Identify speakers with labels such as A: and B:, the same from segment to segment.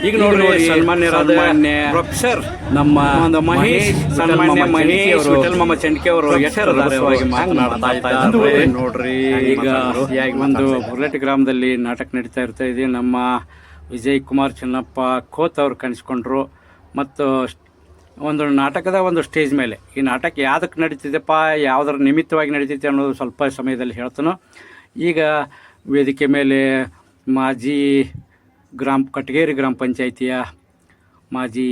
A: ಈಗ ನೋಡ್ರಿ ಸನ್ಮಾನ್ಯರಾದ ಪ್ರೊಫೆಸರ್ ನಮ್ಮ ಒಂದು ಮಹೇಶ್ ಸನ್ಮಾನ್ಯ ಮಹೇಶ್ ವಿಠಲ್ ಮಾಮ ಚಂಡ್ಕೆ ಅವರು ಯಶಸ್ವಾಗಿ ಮಾತನಾಡ್ತಾ ಇದ್ದಾರೆ ನೋಡ್ರಿ. ಈಗ ಒಂದು ಬುರ್ಲೆಟ್ ಗ್ರಾಮದಲ್ಲಿ ನಾಟಕ ನಡೀತಾ ಇರ್ತಾ ಇದೆ. ನಮ್ಮ ವಿಜಯ್ ಕುಮಾರ್ ಚೆನ್ನಪ್ಪ ಖೋತ್ ಅವರು ಕಾಣಿಸ್ಕೊಂಡ್ರು. ಮತ್ತು ಒಂದು ನಾಟಕದ ಒಂದು ಸ್ಟೇಜ್ ಮೇಲೆ ಈ ನಾಟಕ ಯಾವುದಕ್ಕೆ ನಡೀತಿದೆಪ್ಪ, ಯಾವುದರ ನಿಮಿತ್ತವಾಗಿ ನಡೀತೈತೆ ಅನ್ನೋದು ಸ್ವಲ್ಪ ಸಮಯದಲ್ಲಿ ಹೇಳ್ತಾನೋ. ಈಗ ವೇದಿಕೆ ಮೇಲೆ ಮಾಜಿ ಕಟಗೇರಿ ಗ್ರಾಮ ಪಂಚಾಯಿತಿಯ ಮಾಜಿ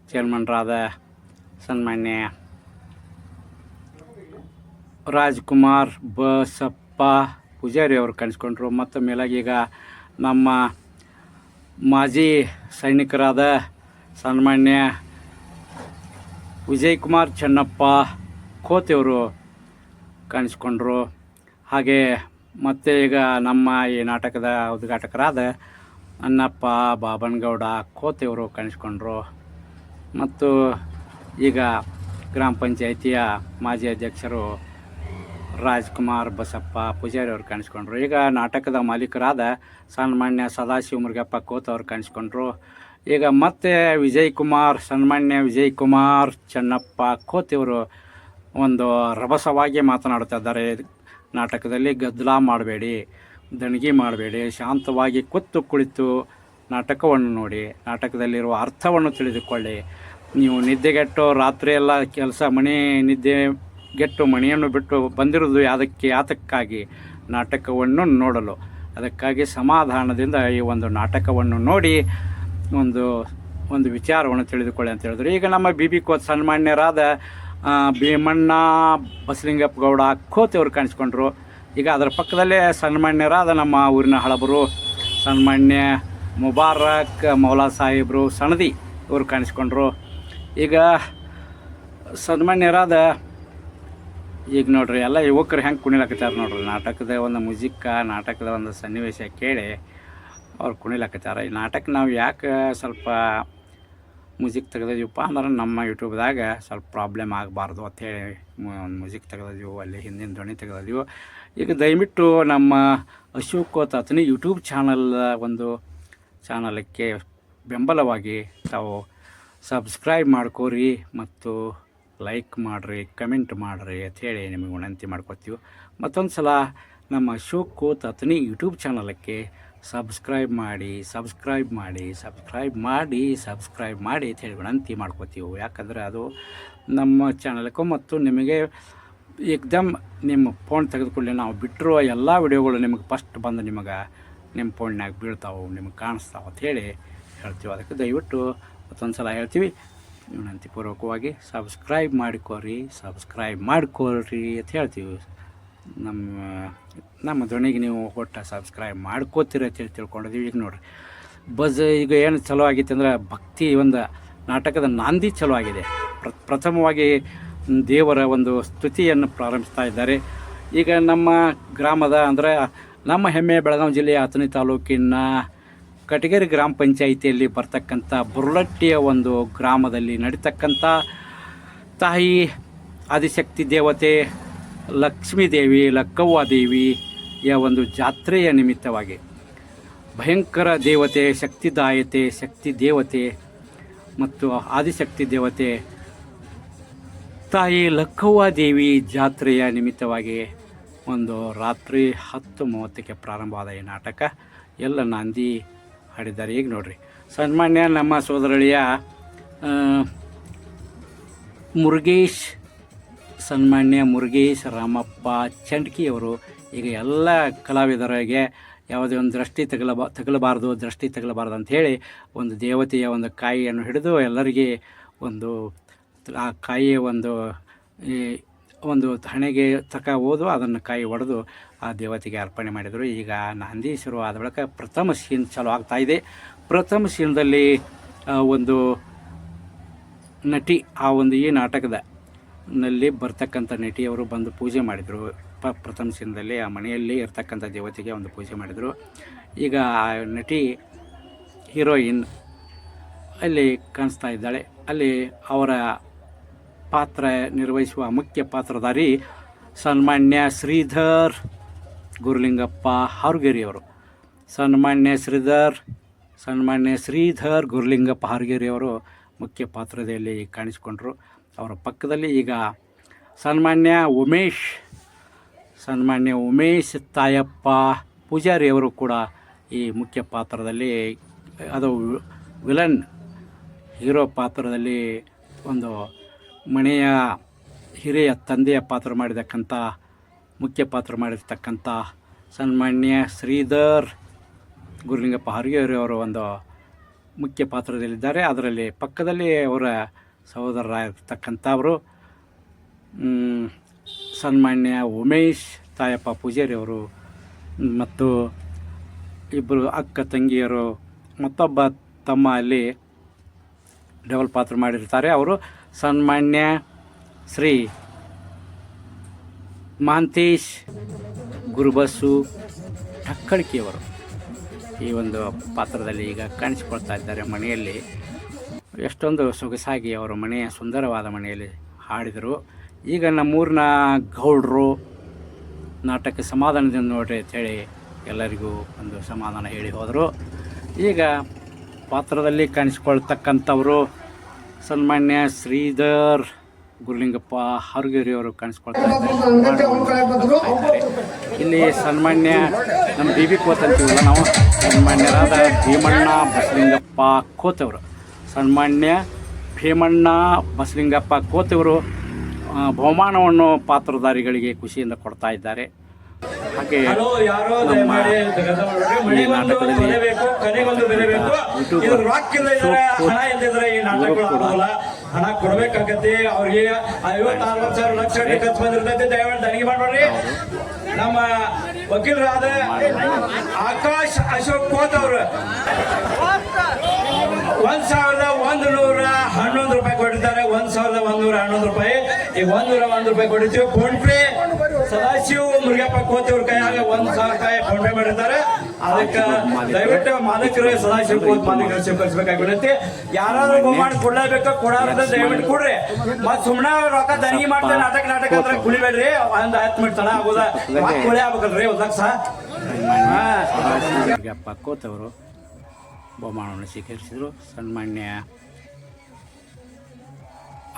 A: ಚೇರ್ಮನ್ರಾದ ಸನ್ಮಾನ್ಯ ರಾಜ್ಕುಮಾರ್ ಬಸಪ್ಪ ಪೂಜಾರಿ ಅವರು ಕಾಣಿಸ್ಕೊಂಡ್ರು. ಮತ್ತು ಮೇಲಾಗಿ ಈಗ ನಮ್ಮ ಮಾಜಿ ಸೈನಿಕರಾದ ಸನ್ಮಾನ್ಯ ವಿಜಯ್ ಕುಮಾರ್ ಚೆನ್ನಪ್ಪ ಖೋತಿಯವರು ಕಾಣಿಸ್ಕೊಂಡ್ರು. ಹಾಗೆ ಮತ್ತು ಈಗ ನಮ್ಮ ಈ ನಾಟಕದ ಉದ್ಘಾಟಕರಾದ ಅನ್ನಪ್ಪ ಬಾಬನಗೌಡ ಖೋತಿಯವರು ಕಾಣಿಸ್ಕೊಂಡ್ರು. ಮತ್ತು ಈಗ ಗ್ರಾಮ ಪಂಚಾಯಿತಿಯ ಮಾಜಿ ಅಧ್ಯಕ್ಷರು ರಾಜ್ಕುಮಾರ್ ಬಸಪ್ಪ ಪೂಜಾರಿ ಅವರು ಕಾಣಿಸ್ಕೊಂಡ್ರು. ಈಗ ನಾಟಕದ ಮಾಲೀಕರಾದ ಸನ್ಮಾನ್ಯ ಸದಾಶಿವ ಮುರುಗಪ್ಪ ಖೋತ್ ಅವರು ಕಾಣಿಸ್ಕೊಂಡ್ರು. ಈಗ ಮತ್ತೆ ಸನ್ಮಾನ್ಯ ವಿಜಯ್ ಕುಮಾರ್ ಚೆನ್ನಪ್ಪ ಖೋತಿಯವರು ಒಂದು ರಭಸವಾಗಿ ಮಾತನಾಡ್ತಾ ಇದ್ದಾರೆ. ನಾಟಕದಲ್ಲಿ ಗದ್ದಲ ಮಾಡಬೇಡಿ, ದಣಿಗೆ ಮಾಡಬೇಡಿ, ಶಾಂತವಾಗಿ ಕೂತು ಕುಳಿತು ನಾಟಕವನ್ನು ನೋಡಿ, ನಾಟಕದಲ್ಲಿರುವ ಅರ್ಥವನ್ನು ತಿಳಿದುಕೊಳ್ಳಿ. ನೀವು ನಿದ್ದೆಗೆಟ್ಟು ರಾತ್ರಿಯೆಲ್ಲ ನಿದ್ದೆಗೆಟ್ಟು ಮನೆಯನ್ನು ಬಿಟ್ಟು ಬಂದಿರೋದು ಯಾತಕ್ಕಾಗಿ ನಾಟಕವನ್ನು ನೋಡಲು. ಅದಕ್ಕಾಗಿ ಸಮಾಧಾನದಿಂದ ಈ ಒಂದು ನಾಟಕವನ್ನು ನೋಡಿ ಒಂದು ವಿಚಾರವನ್ನು ತಿಳಿದುಕೊಳ್ಳಿ ಅಂತ ಹೇಳಿದ್ರು. ಈಗ ನಮ್ಮ ಬಿ ಕೋತ್ ಸನ್ಮಾನ್ಯರಾದ ಭೀಮಣ್ಣ ಬಸಲಿಂಗಪ್ಪ ಗೌಡ ಖೋತಿ ಅವರು ಕಾಣಿಸ್ಕೊಂಡ್ರು. ಈಗ ಅದರ ಪಕ್ಕದಲ್ಲೇ ಸನ್ಮಾನ್ಯರಾದ ನಮ್ಮ ಊರಿನ ಹಳಬರು ಸನ್ಮಾನ್ಯ ಮುಬಾರಕ್ ಮೌಲಾ ಸಾಹೇಬರು ಸಣದಿ ಇವರು ಕಾಣಿಸ್ಕೊಂಡ್ರು. ಈಗ ಸನ್ಮಾನ್ಯರಾದ ಈಗ ನೋಡ್ರಿ ಎಲ್ಲ ಯುವಕರು ಹೆಂಗೆ ಕುಣಿಲಾಕತ್ತಾರೆ ನೋಡ್ರಿ. ನಾಟಕದ ಒಂದು ನಾಟಕದ ಒಂದು ಸನ್ನಿವೇಶ ಕೇಳಿ ಅವ್ರು ಕುಣಿಲಾಕತ್ತಾರೆ. ಈ ನಾಟಕ ನಾವು ಯಾಕೆ ಸ್ವಲ್ಪ ಮ್ಯೂಸಿಕ್ ತೆಗೆದಿದ್ದೀವಪ್ಪ ಅಂದ್ರೆ ನಮ್ಮ ಯೂಟ್ಯೂಬ್ದಾಗ ಸ್ವಲ್ಪ ಪ್ರಾಬ್ಲಮ್ ಆಗಬಾರ್ದು ಅಂಥೇಳಿ ಒಂದು ಮ್ಯೂಸಿಕ್ ತೆಗೆದಿದ್ದೀವಿ, ಅಲ್ಲಿ ಹಿಂದಿನ ಧ್ವನಿ ತೆಗೆದಿದ್ದೀವಿ. ಈಗ ದಯವಿಟ್ಟು ನಮ್ಮ ಅಶೋಕ್ ತಾತನಿ ಯೂಟ್ಯೂಬ್ ಚಾನಲಕ್ಕೆ ಬೆಂಬಲವಾಗಿ ತಾವು ಸಬ್ಸ್ಕ್ರೈಬ್ ಮಾಡ್ಕೋರಿ ಮತ್ತು ಲೈಕ್ ಮಾಡಿರಿ, ಕಮೆಂಟ್ ಮಾಡಿರಿ ಅಂಥೇಳಿ ನಿಮಗೆ ವಿನಂತಿ ಮಾಡ್ಕೊತೀವಿ. ಮತ್ತೊಂದು ಸಲ ನಮ್ಮ ಅಶೋಕ್ ತಾತನಿ ಯೂಟ್ಯೂಬ್ ಚಾನಲಕ್ಕೆ ಸಬ್ಸ್ಕ್ರೈಬ್ ಮಾಡಿ ಅಂಥೇಳಿ ವಿನಂತಿ ಮಾಡ್ಕೋತೀವಿ. ಯಾಕಂದರೆ ಅದು ನಮ್ಮ ಚಾನಲ್ಗೂ ಮತ್ತು ನಿಮಗೆ ನಿಮ್ಮ ಫೋನ್ ತೆಗೆದುಕೊಳ್ಳಿ ನಾವು ಬಿಟ್ಟಿರುವ ಎಲ್ಲ ವಿಡಿಯೋಗಳು ನಿಮಗೆ ಫಸ್ಟ್ ಬಂದು ನಿಮ್ಮ ಫೋನ್ನಾಗ ಬೀಳ್ತಾವೆ, ನಿಮಗೆ ಕಾಣಿಸ್ತಾವೆ ಅಂಥೇಳಿ ಹೇಳ್ತೀವಿ. ಅದಕ್ಕೆ ದಯವಿಟ್ಟು ಮತ್ತೊಂದು ಸಲ ಹೇಳ್ತೀವಿ, ವಿನಂತಿಪೂರ್ವಕವಾಗಿ ಸಬ್ಸ್ಕ್ರೈಬ್ ಮಾಡಿಕೊರಿ ಅಂತ ಹೇಳ್ತೀವಿ. ನಮ್ಮ ಧ್ವನಿಗೆ ನೀವು ಒಟ್ಟು ಸಬ್ಸ್ಕ್ರೈಬ್ ಮಾಡ್ಕೋತೀರ ಅಂತೇಳಿ ತಿಳ್ಕೊಂಡಿದ್ದೀವಿ. ಈಗ ನೋಡಿರಿ ಈಗ ಏನು ಚಲೋ ಆಗಿತ್ತು ಅಂದರೆ ಭಕ್ತಿ ಒಂದು ನಾಟಕದ ನಾಂದಿ ಚಲೋ ಆಗಿದೆ. ಪ್ರಥಮವಾಗಿ ದೇವರ ಒಂದು ಸ್ತುತಿಯನ್ನು ಪ್ರಾರಂಭಿಸ್ತಾ ಇದ್ದಾರೆ. ಈಗ ನಮ್ಮ ಗ್ರಾಮದ ಅಂದರೆ ನಮ್ಮ ಹೆಮ್ಮೆ ಬೆಳಗಾವಿ ಜಿಲ್ಲೆಯ ಅಥಣಿ ತಾಲೂಕಿನ ಕಟಗೇರಿ ಗ್ರಾಮ ಪಂಚಾಯಿತಿಯಲ್ಲಿ ಬರ್ತಕ್ಕಂಥ ಬುರ್ಲಟ್ಟಿಯ ಒಂದು ಗ್ರಾಮದಲ್ಲಿ ನಡೀತಕ್ಕಂಥ ತಾಯಿ ಆದಿಶಕ್ತಿ ದೇವತೆ ಲಕ್ಷ್ಮೀದೇವಿ ಲಕ್ಕವ್ವ ದೇವಿಯ ಒಂದು ಜಾತ್ರೆಯ ನಿಮಿತ್ತವಾಗಿ ಭಯಂಕರ ದೇವತೆ ಶಕ್ತಿ ದೇವತೆ ಮತ್ತು ಆದಿಶಕ್ತಿ ದೇವತೆ ತಾಯಿ ಲಕ್ಕವ್ವ ದೇವಿ ಜಾತ್ರೆಯ ನಿಮಿತ್ತವಾಗಿ ಒಂದು ರಾತ್ರಿ 10:30ಕ್ಕೆ ಪ್ರಾರಂಭವಾದ ಈ ನಾಟಕ ಎಲ್ಲ ನಾಂದಿ ಹಾಡಿದ್ದಾರೆ. ಈಗ ನೋಡ್ರಿ ಸನ್ಮಾನ್ಯ ನಮ್ಮ ಸೋದರಳಿಯ ಮುರುಗೇಶ್ ರಾಮಪ್ಪ ಚಂಡ್ಕಿಯವರು ಈಗ ಎಲ್ಲ ಕಲಾವಿದರಿಗೆ ಯಾವುದೇ ಒಂದು ದೃಷ್ಟಿ ತಗಲಬಾರ್ದು ಅಂಥೇಳಿ ಒಂದು ದೇವತೆಯ ಒಂದು ಕಾಯಿಯನ್ನು ಹಿಡಿದು ಎಲ್ಲರಿಗೆ ಆ ಕಾಯಿಯ ಒಂದು ಹಣೆಗೆ ಓದು ಅದನ್ನು ಕಾಯಿ ಒಡೆದು ಆ ದೇವತೆಗೆ ಅರ್ಪಣೆ ಮಾಡಿದರು. ಈಗ ನಾಂದಿ ಶುರು ಆದ ಬಳಿಕ ಪ್ರಥಮ ಸೀನ್ ಚಾಲು ಆಗ್ತಾಯಿದೆ. ಪ್ರಥಮ ಸೀನ್ದಲ್ಲಿ ಒಂದು ನಟಿ ಈ ನಾಟಕದ ನಲ್ಲಿ ಬರ್ತಕ್ಕಂಥ ನಟಿಯವರು ಬಂದು ಪೂಜೆ ಮಾಡಿದರು. ಪ್ರಥಮ ಸೀನ್ದಲ್ಲಿ ಆ ಮನೆಯಲ್ಲಿ ಇರ್ತಕ್ಕಂಥ ದೇವತೆಗೆ ಒಂದು ಪೂಜೆ ಮಾಡಿದರು. ಈಗ ಆ ನಟಿ ಹೀರೋಯಿನ್ ಅಲ್ಲಿ ಕಾಣಿಸ್ತಾ ಇದ್ದಾಳೆ. ಅಲ್ಲಿ ಅವರ ಪಾತ್ರ ನಿರ್ವಹಿಸುವ ಮುಖ್ಯ ಪಾತ್ರಧಾರಿ ಸನ್ಮಾನ್ಯ ಶ್ರೀಧರ್ ಗುರುಲಿಂಗಪ್ಪ ಹಾರುಗೇರಿಯವರು. ಸನ್ಮಾನ್ಯ ಶ್ರೀಧರ್ ಸನ್ಮಾನ್ಯ ಶ್ರೀಧರ್ ಗುರುಲಿಂಗಪ್ಪ ಹಾರ್ಗೇರಿ ಅವರು ಮುಖ್ಯ ಪಾತ್ರದಲ್ಲಿ ಕಾಣಿಸಿಕೊಂಡರು. ಅವರ ಪಕ್ಕದಲ್ಲಿ ಈಗ ಸನ್ಮಾನ್ಯ ಉಮೇಶ್ ತಾಯಪ್ಪ ಪೂಜಾರಿ ಅವರು ಕೂಡ ಈ ಮುಖ್ಯ ಪಾತ್ರದಲ್ಲಿ, ಅದು ವಿಲನ್ ಹೀರೋ ಪಾತ್ರದಲ್ಲಿ ಒಂದು ಮನೆಯ ಹಿರಿಯ ತಂದೆಯ ಪಾತ್ರ ಮಾಡಿರ್ತಕ್ಕಂಥ ಮುಖ್ಯ ಪಾತ್ರ ಮಾಡಿರ್ತಕ್ಕಂಥ ಸನ್ಮಾನ್ಯ ಶ್ರೀಧರ್ ಗುರುಲಿಂಗಪ್ಪ ಹಾರ್ಗೇರಿ ಅವರು ಒಂದು ಮುಖ್ಯ ಪಾತ್ರದಲ್ಲಿದ್ದಾರೆ. ಅದರಲ್ಲಿ ಪಕ್ಕದಲ್ಲಿ ಅವರ ಸಹೋದರರಾಗಿರ್ತಕ್ಕಂಥವರು ಸನ್ಮಾನ್ಯ ಉಮೇಶ್ ತಾಯಪ್ಪ ಪೂಜಾರಿ ಅವರು ಮತ್ತು ಇಬ್ಬರು ಅಕ್ಕ ತಂಗಿಯರು, ಮತ್ತೊಬ್ಬ ತಮ್ಮ ಅಲ್ಲಿ ಡಬಲ್ ಪಾತ್ರ ಮಾಡಿರ್ತಾರೆ. ಅವರು ಸನ್ಮಾನ್ಯ ಶ್ರೀ ಮಹಾಂತೇಶ್ ಗುರುಬಸು ಠಕ್ಕಳಿಕೆಯವರು ಈ ಒಂದು ಪಾತ್ರದಲ್ಲಿ ಈಗ ಕಾಣಿಸಿಕೊಳ್ತಾ ಇದ್ದಾರೆ. ಮನೆಯಲ್ಲಿ ಎಷ್ಟೊಂದು ಸೊಗಸಾಗಿ ಅವರ ಮನೆಯ ಸುಂದರವಾದ ಮನೆಯಲ್ಲಿ ಹಾಡಿದರು. ಈಗ ನಮ್ಮೂರಿನ ಗೌಡರು ನಾಟಕ ಸಮಾಧಾನದಿಂದ ನೋಡ್ರಿ ಅಂತೇಳಿ ಎಲ್ಲರಿಗೂ ಒಂದು ಸಮಾಧಾನ ಹೇಳಿ ಹೋದರು. ಈಗ ಪಾತ್ರದಲ್ಲಿ ಕಾಣಿಸ್ಕೊಳ್ತಕ್ಕಂಥವರು ಸನ್ಮಾನ್ಯ ಶ್ರೀಧರ್ ಗುರುಲಿಂಗಪ್ಪ ಹಾರ್ಗೇರಿ ಅವರು ಕಾಣಿಸ್ಕೊಳ್ತಾ ಇದ್ದಾರೆ. ಇಲ್ಲಿ ಸನ್ಮಾನ್ಯ ನಮ್ಮ ಬಿ ಕೋತ್ ಅಂತೀವಲ್ಲ ನಾವು, ಸನ್ಮಾನ್ಯರಾದ ಭೀಮಣ್ಣ ಬಸಲಿಂಗಪ್ಪ ಕೋತವರು, ಸನ್ಮಾನ್ಯ ಭೀಮಣ್ಣ ಬಸಲಿಂಗಪ್ಪ ಕೋತವರು ಬಹುಮಾನವನ್ನು ಪಾತ್ರಧಾರಿಗಳಿಗೆ ಖುಷಿಯಿಂದ ಕೊಡ್ತಾ ಇದ್ದಾರೆ. ಹಾಗೆ ನಮ್ಮ ಈ ನಾಟಕದಲ್ಲಿ ಯೂಟ್ಯೂಬರ್
B: ಹಣ ಕೊಡ್ಬೇಕಾಗತ್ತೆ. ಅವ್ರಿಗೆ 56 ಲಕ್ಷ ಖರ್ಚು ಬಂದಿರ್ತೈತಿ. ದಯವಿಟ್ಟು ತನಿಖೆ ಮಾಡ್ಬೇಡ್ರಿ. ನಮ್ಮ ವಕೀಲರಾದ ಆಕಾಶ್ ಅಶೋಕ್ ಕೋತ್ ಅವರು 1,111 ರೂಪಾಯಿ ಕೊಟ್ಟಿದ್ದಾರೆ. 1,111 ರೂಪಾಯಿ. ಈಗ 101 ರೂಪಾಯಿ ಕೊಟ್ಟಿದ್ದೀವಿ. ಫೋನ್ ಪೇ ಸದಾಶಿವ ಮುರುಗಪ್ಪ ಕೋತಿ ಅವ್ರ ಕೈಯಾಗ 1,000 ರೂಪಾಯಿ ಫೋನ್ ಪೇ ಮಾಡಿರ್ತಾರೆ. ಅದಕ್ಕೆ ದಯವಿಟ್ಟು ಮಾಲಕರು ಸದಾಶಿವ ಕೋತ್ ಮಾಲೀಕರು ಸ್ವೀಕರಿಸಬೇಕಾಗಿರುತ್ತೆ. ಯಾರಾದ್ರೂ ಬಹುಮಾನ ಕೊಡ್ಲೇಬೇಕು, ಕೊಡೋದ್ರ ದಯವಿಟ್ಟು ಕೊಡ್ರಿ. ಮತ್ ಸುಮ್ಮನೆ ರೊಕ್ಕ ತನಿಖೆ ಮಾಡ್ತಾರೆ. ನಾಟಕ ಅಂದ್ರೆ ಕುಳಿಬೇಡ್ರಿ. ಒಂದ್ 10 ಮಿನಿಟ್ ತಡ ಆಗೋದ ಕೊಳೆ ಆಗ್ಬೇಕಲ್ರಿ ಒಂದ್ ಲಕ್ಷ.
A: ಮುರುಗಪ್ಪ ಕೋತ್ ಅವರು ಬಹುಮಾನವನ್ನು ಸ್ವೀಕರಿಸಿದರು. ಸನ್ಮಾನ್ಯ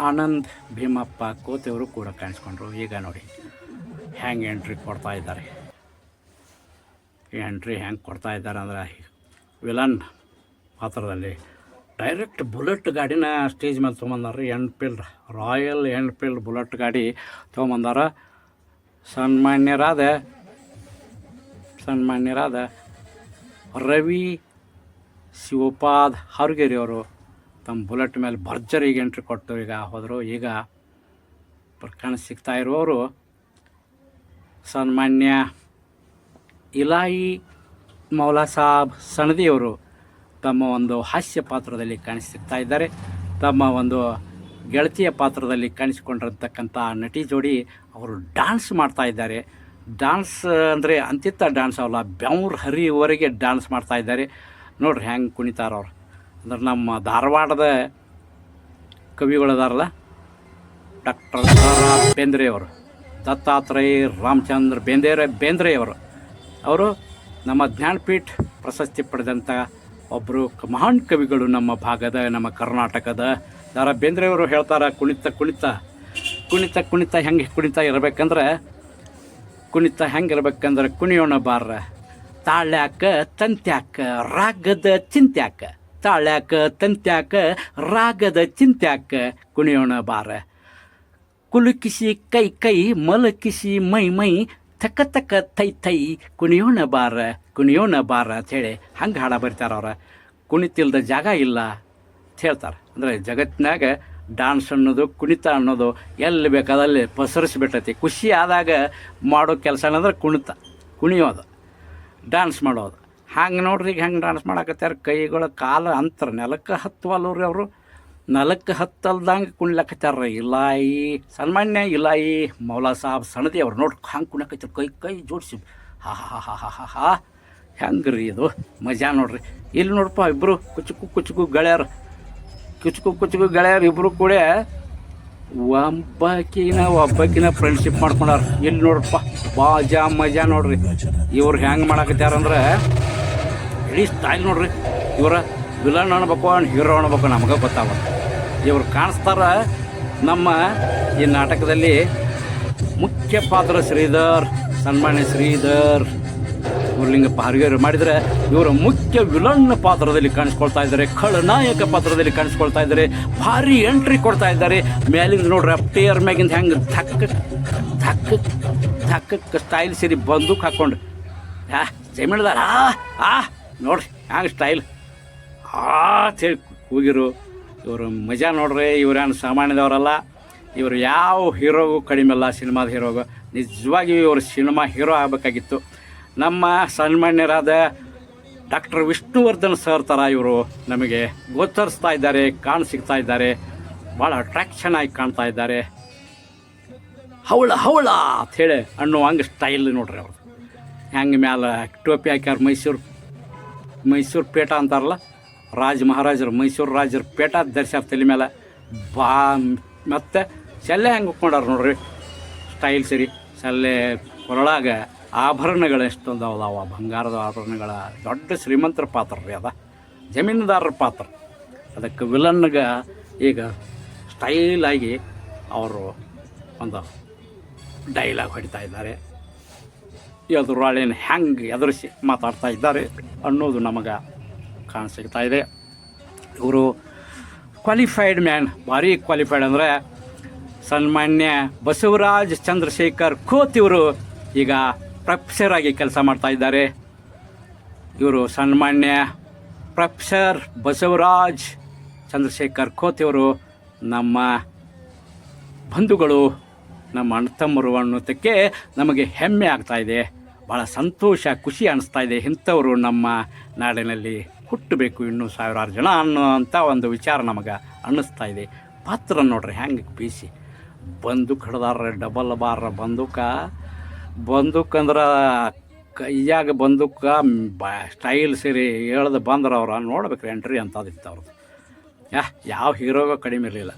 A: ಆನಂದ್ ಭೀಮಪ್ಪ ಕೋತೆಯವರು ಕೂಡ ಕಾಣಿಸ್ಕೊಂಡ್ರು. ಈಗ ನೋಡಿ ಹ್ಯಾಂಗೆ ಎಂಟ್ರಿ ಕೊಡ್ತಾ ಇದ್ದಾರೆ. ಈ ಎಂಟ್ರಿ ಹ್ಯಾಂಗೆ ಕೊಡ್ತಾ ಇದ್ದಾರೆ ಅಂದರೆ ವಿಲನ್ ಪಾತ್ರದಲ್ಲಿ ಡೈರೆಕ್ಟ್ ಬುಲೆಟ್ ಗಾಡಿನ ಸ್ಟೇಜ್ ಮೇಲೆ ತೊಗೊಂಬಂದಾರ. ರಾಯಲ್ ಎನ್ಫೀಲ್ಡ್ ಬುಲೆಟ್ ಗಾಡಿ ತೊಗೊಂಬಂದಾರ. ಸನ್ಮಾನ್ಯರಾದ ರವಿ ಶಿವಪಾದ್ ಹಾರ್ಗೇರಿ ಅವರು ತಮ್ಮ ಬುಲೆಟ್ ಮೇಲೆ ಭರ್ಜರಿಗೆ ಎಂಟ್ರಿ ಕೊಟ್ಟು ಈಗ ಹೋದರು. ಈಗ ಪ್ರಕರಣ ಸಿಗ್ತಾ ಇರುವವರು ಸನ್ಮಾನ್ಯ ಇಲಾಯಿ ಮೌಲಾ ಸಾಬ್ ಸಣದಿಯವರು ತಮ್ಮ ಒಂದು ಹಾಸ್ಯ ಪಾತ್ರದಲ್ಲಿ ಕಾಣಿಸಿಗ್ತಾ ಇದ್ದಾರೆ. ತಮ್ಮ ಒಂದು ಗೆಳತಿಯ ಪಾತ್ರದಲ್ಲಿ ಕಾಣಿಸಿಕೊಂಡಿರತಕ್ಕಂಥ ನಟಿ ಜೋಡಿ ಅವರು ಡ್ಯಾನ್ಸ್ ಮಾಡ್ತಾ ಇದ್ದಾರೆ. ಡ್ಯಾನ್ಸ್ ಅಂದರೆ ಅಂತಿತ್ತ ಡ್ಯಾನ್ಸ್ ಅವಲ್ಲ, ಬೆವ್ರು ಹರಿವರೆಗೆ ಡ್ಯಾನ್ಸ್ ಮಾಡ್ತಾ ಇದ್ದಾರೆ. ನೋಡ್ರಿ ಹೆಂಗೆ ಕುಣಿತಾರವ್ರು. ಅಂದ್ರೆ ನಮ್ಮ ಧಾರವಾಡದ ಕವಿಗಳದಾರಲ್ಲ, ಡಾಕ್ಟರ್ ಬೇಂದ್ರೆಯವರು, ದತ್ತಾತ್ರೇಯ ರಾಮಚಂದ್ರ ಬೇಂದ್ರೆಯವರು, ಅವರು ನಮ್ಮ ಜ್ಞಾನಪೀಠ ಪ್ರಶಸ್ತಿ ಪಡೆದಂಥ ಒಬ್ಬರು ಮಹಾನ್ ಕವಿಗಳು ನಮ್ಮ ಭಾಗದ, ನಮ್ಮ ಕರ್ನಾಟಕದ. ದಾರಾ ಬೇಂದ್ರೆಯವರು ಹೇಳ್ತಾರೆ, ಕುಣಿತ ಹೆಂಗೆ ಹೆಂಗಿರ್ಬೇಕಂದ್ರೆ ಕುಣಿಯೋಣ ಬಾರ, ತಾಳ್ಯಾಕ ತಂತ್ಯಾಕ ರಾಗದ ಚಿಂತ್ಯಾಕ, ತಾಳ್ಯಾಕ ತಂತ್ಯಾಕ ರಾಗದ ಚಿಂತ್ಯಾಕ ಕುಣಿಯೋಣ ಬಾರ, ಕುಲುಕಿಸಿ ಕೈ ಮಲಕಿಸಿ ಮೈ ತಕ್ಕ ತೈ ಕುಣಿಯೋಣ ಬಾರ ಅಂಥೇಳಿ ಹಂಗೆ ಹಾಡ ಬರೀತಾರೆ. ಅವ್ರ ಕುಣಿತಿಲ್ದ ಜಾಗ ಇಲ್ಲ ಅಂತ ಹೇಳ್ತಾರೆ. ಅಂದರೆ ಜಗತ್ತಿನಾಗ ಡ್ಯಾನ್ಸ್ ಅನ್ನೋದು, ಕುಣಿತ ಅನ್ನೋದು ಎಲ್ಲಿ ಬೇಕಾದಲ್ಲಿ ಪಸರಿಸ್ಬಿಟ್ಟೈತಿ. ಖುಷಿ ಆದಾಗ ಮಾಡೋ ಕೆಲಸ ಏನಂದ್ರೆ ಕುಣಿಯೋದು, ಡ್ಯಾನ್ಸ್ ಮಾಡೋದು. ಹಂಗೆ ನೋಡ್ರಿ, ಈಗ ಹೆಂಗೆ ಡ್ಯಾನ್ಸ್ ಮಾಡಾಕತ್ಯಾರ. ಕೈಗಳ ಕಾಲ ಅಂತರ ನೆಲಕ್ಕೆ ಹತ್ತವಲ್ಲವ್ರಿ. ಅವರು ನೆಲಕ್ಕೆ ಹತ್ತಲ್ದಂಗೆ ಕುಣಿಲಕತ್ತಾರ. ಸನ್ಮಾನ್ಯ ಇಲಾಯಿ ಮೌಲಾ ಸಾಬ್ ಸಣದಿ ಅವ್ರು ನೋಡ್ರಿ ಹಂಗೆ ಕುಣಿಯಕತ್ತಾರ. ಕೈ ಜೋಡಿಸಿ ಹಾ ಹೆಂಗೆ ರೀ ಇದು ಮಜಾ ನೋಡ್ರಿ. ಇಲ್ಲಿ ನೋಡಪ್ಪ, ಇಬ್ಬರು ಕುಚುಕು ಗೆಳೆಯರು ಇಬ್ಬರು ಕೂಡ ಒಬ್ಬಕಿನ ಫ್ರೆಂಡ್ಶಿಪ್ ಮಾಡ್ಕೊಂಡಾರ. ಇಲ್ಲಿ ನೋಡ್ರಪ್ಪ ಮಜಾ ನೋಡ್ರಿ. ಇವ್ರು ಹೆಂಗೆ ಮಾಡಾಕತ್ಯಾರಂದ್ರೆ ಇಡೀ ಸ್ಟೈಲ್ ನೋಡ್ರಿ. ಇವರ ವಿಲನ್ ಅನ್ಬೇಕು ಹೀರೋ ಅನ್ಬೇಕು ನಮಗೆ ಗೊತ್ತಾಗುತ್ತೆ. ಇವರು ಕಾಣಿಸ್ತಾರ ನಮ್ಮ ಈ ನಾಟಕದಲ್ಲಿ ಮುಖ್ಯ ಪಾತ್ರ ಶ್ರೀಧರ್, ಸನ್ಮಾನ್ಯ ಶ್ರೀಧರ್ ಗುರುಲಿಂಗಪ್ಪ ಹರಿಗೇರು ಮಾಡಿದರೆ ಇವರು ಮುಖ್ಯ ವಿಲನ್ ಪಾತ್ರದಲ್ಲಿ ಕಾಣಿಸ್ಕೊಳ್ತಾ ಇದ್ದಾರೆ, ಖಳನಾಯಕ ಪಾತ್ರದಲ್ಲಿ ಕಾಣಿಸ್ಕೊಳ್ತಾ ಇದ್ದಾರೆ, ಭಾರಿ ಎಂಟ್ರಿ ಕೊಡ್ತಾ ಇದ್ದಾರೆ. ಮೇಲಿಂದ ನೋಡ್ರಿ ಅಪ್ಟೇರ್ ಮ್ಯಾಗಿಂದ ಹೆಂಗೆ ಧಕ್ಕಕ್ಕೆ ಸ್ಟೈಲ್ ಸೇರಿ ಬಂದೂಕ್ ಹಾಕ್ಕೊಂಡು ಜಮೀನ್ದಾರ ನೋಡ್ರಿ ಹ್ಯಾಂಗೆ ಸ್ಟೈಲ್ ಅಂತೇಳಿ ಕೂಗಿರು. ಇವರು ಮಜಾ ನೋಡ್ರಿ. ಇವ್ರೇನು ಸಾಮಾನ್ಯದವರಲ್ಲ, ಇವರು ಯಾವ ಹೀರೋಗೂ ಕಡಿಮೆ ಅಲ್ಲ, ಸಿನಿಮಾದ ಹೀರೋಗೂ. ನಿಜವಾಗಿಯೂ ಇವರು ಸಿನಿಮಾ ಹೀರೋ ಆಗಬೇಕಾಗಿತ್ತು. ನಮ್ಮ ಸನ್ಮಾನ್ಯರಾದ ಡಾಕ್ಟರ್ ವಿಷ್ಣುವರ್ಧನ್ ಸರ್ ಥರ ಇವರು ನಮಗೆ ಗೋಚರಿಸ್ತಾ ಇದ್ದಾರೆ, ಸಿಗ್ತಾ ಇದ್ದಾರೆ, ಭಾಳ ಅಟ್ರಾಕ್ಷನ್ ಆಗಿ ಕಾಣ್ತಾ ಇದ್ದಾರೆ. ಹವಳ ಅಂಥೇಳಿ ಅನ್ನೋ ಹಂಗೆ ಸ್ಟೈಲ್ ನೋಡ್ರಿ ಅವರು. ಹೆಂಗೆ ಮ್ಯಾಲ ಟೋಪಿ ಹಾಕ್ಯಾರ, ಮೈಸೂರು ಪೇಟ ಅಂತಾರಲ್ಲ, ಮಹಾರಾಜರು ಮೈಸೂರು ರಾಜರ ಪೇಟ ಧರಿಸ್ಯಾರ ತಲೆ ಮೇಲೆ. ಮತ್ತು ಸೆಲ್ಲೆ ಹೆಂಗೆ ಉಕ್ಕೊಂಡಾರ ನೋಡ್ರಿ ಸ್ಟೈಲ್ ಸರಿ. ಸೆಲ್ಲೆ ಕೊರಳಾಗ ಆಭರಣಗಳು ಎಷ್ಟೊಂದು ಅದಾವ, ಬಂಗಾರದ ಆಭರಣಗಳ ದೊಡ್ಡ ಶ್ರೀಮಂತರ ಪಾತ್ರ ರೀ ಅದ, ಜಮೀನುದಾರರ ಪಾತ್ರ. ಅದಕ್ಕೆ ವಿಲನ್ಗೆ ಈಗ ಸ್ಟೈಲಾಗಿ ಅವರು ಒಂದು ಡೈಲಾಗ್ ಹೊಡಿತಾ ಇದ್ದಾರೆ, ಎದುರಾಳಿನ ಹೆಂಗೆ ಎದುರಿಸಿ ಮಾತಾಡ್ತಾ ಇದ್ದಾರೆ ಅನ್ನೋದು ನಮಗೆ ಕಾಣಿಸ್ತಾ ಇದೆ. ಇವರು ಕ್ವಾಲಿಫೈಡ್ ಮ್ಯಾನ್, ಭಾರಿ ಕ್ವಾಲಿಫೈಡ್. ಅಂದರೆ ಸನ್ಮಾನ್ಯ ಬಸವರಾಜ್ ಚಂದ್ರಶೇಖರ್ ಖೋತ್ ಇವರು ಈಗ ಪ್ರೊಫೆಸರ್ ಆಗಿ ಕೆಲಸ ಮಾಡ್ತಾ ಇದ್ದಾರೆ. ಇವರು ಸನ್ಮಾನ್ಯ ಪ್ರೊಫೆಸರ್ ಬಸವರಾಜ್ ಚಂದ್ರಶೇಖರ್ ಖೋತ್ ಇವರು ನಮ್ಮ ಬಂಧುಗಳು, ನಮ್ಮ ಅಣ್ಣ ತಮ್ಮರು ಅನ್ನೋದಕ್ಕೆ ನಮಗೆ ಹೆಮ್ಮೆ ಆಗ್ತಾಯಿದೆ, ಭಾಳ ಸಂತೋಷ ಖುಷಿ ಅನ್ನಿಸ್ತಾ ಇದೆ. ಇಂಥವರು ನಮ್ಮ ನಾಡಿನಲ್ಲಿ ಹುಟ್ಟಬೇಕು ಇನ್ನೂ ಸಾವಿರಾರು ಜನ ಅನ್ನೋಂಥ ಒಂದು ವಿಚಾರ ನಮಗೆ ಅನ್ನಿಸ್ತಾ ಇದೆ. ಪಾತ್ರ ನೋಡ್ರಿ ಹೆಂಗೆ ಬೀಸಿ ಬಂದೂಕ್ ಹಿಡ್ದಾರ, ಡಬಲ್ ಬಾರ ಬಂದೂಕ್ ಅಂದ್ರೆ ಕೈಯಾಗ ಬಂದೂಕ ಸ್ಟೈಲ್ ಸೇರಿ ಹೇಳ್ದು ಬಂದ್ರೆ ಅವ್ರು ನೋಡ್ಬೇಕ್ರಿ ಎಂಟ್ರಿ ಅಂತದಿತ್ತು ಅವ್ರದ್ದು. ಯಾವ ಹೀರೋಗ ಕಡಿಮೆ ಇರಲಿಲ್ಲ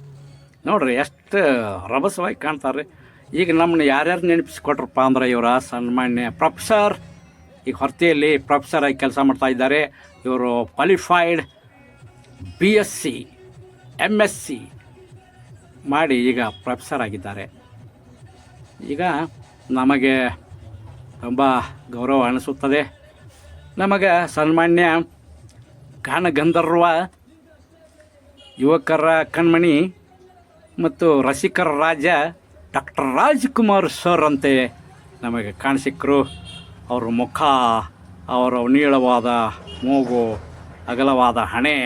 A: ನೋಡ್ರಿ, ಎಷ್ಟು ರಭಸವಾಗಿ ಕಾಣ್ತಾರೆ. ಈಗ ನಮ್ಮನ್ನ ಯಾರ್ಯಾರು ನೆನಪಿಸ್ಕೊಟ್ರಪ್ಪ ಅಂದ್ರೆ ಇವರ ಸನ್ಮಾನ್ಯ ಪ್ರೊಫೆಸರ್, ಈಗ ಹೊರತಿಯಲ್ಲಿ ಪ್ರೊಫೆಸರ್ ಆಗಿ ಕೆಲಸ ಮಾಡ್ತಾ ಇದ್ದಾರೆ. ಇವರು ಕ್ವಾಲಿಫೈಡ್ BSc MSc ಮಾಡಿ ಈಗ ಪ್ರೊಫೆಸರ್ ಆಗಿದ್ದಾರೆ. ಈಗ ನಮಗೆ ತುಂಬ ಗೌರವ ಅನಿಸುತ್ತದೆ. ನಮಗೆ ಸನ್ಮಾನ್ಯ ಗಾನಗಂಧರ್ವ, ಯುವಕರ ಕಣ್ಮಣಿ ಮತ್ತು ರಸಿಕರ ರಾಜ ಡಾಕ್ಟರ್ ರಾಜ್ಕುಮಾರ್ ಸರ್ ಅಂತೆ ನಮಗೆ ಕಾಣಿಸಿಕ್ಕರು. ಅವ್ರ ಮುಖ, ಅವರ ನೀಳವಾದ ಮೂಗು, ಅಗಲವಾದ ಹಣೆ,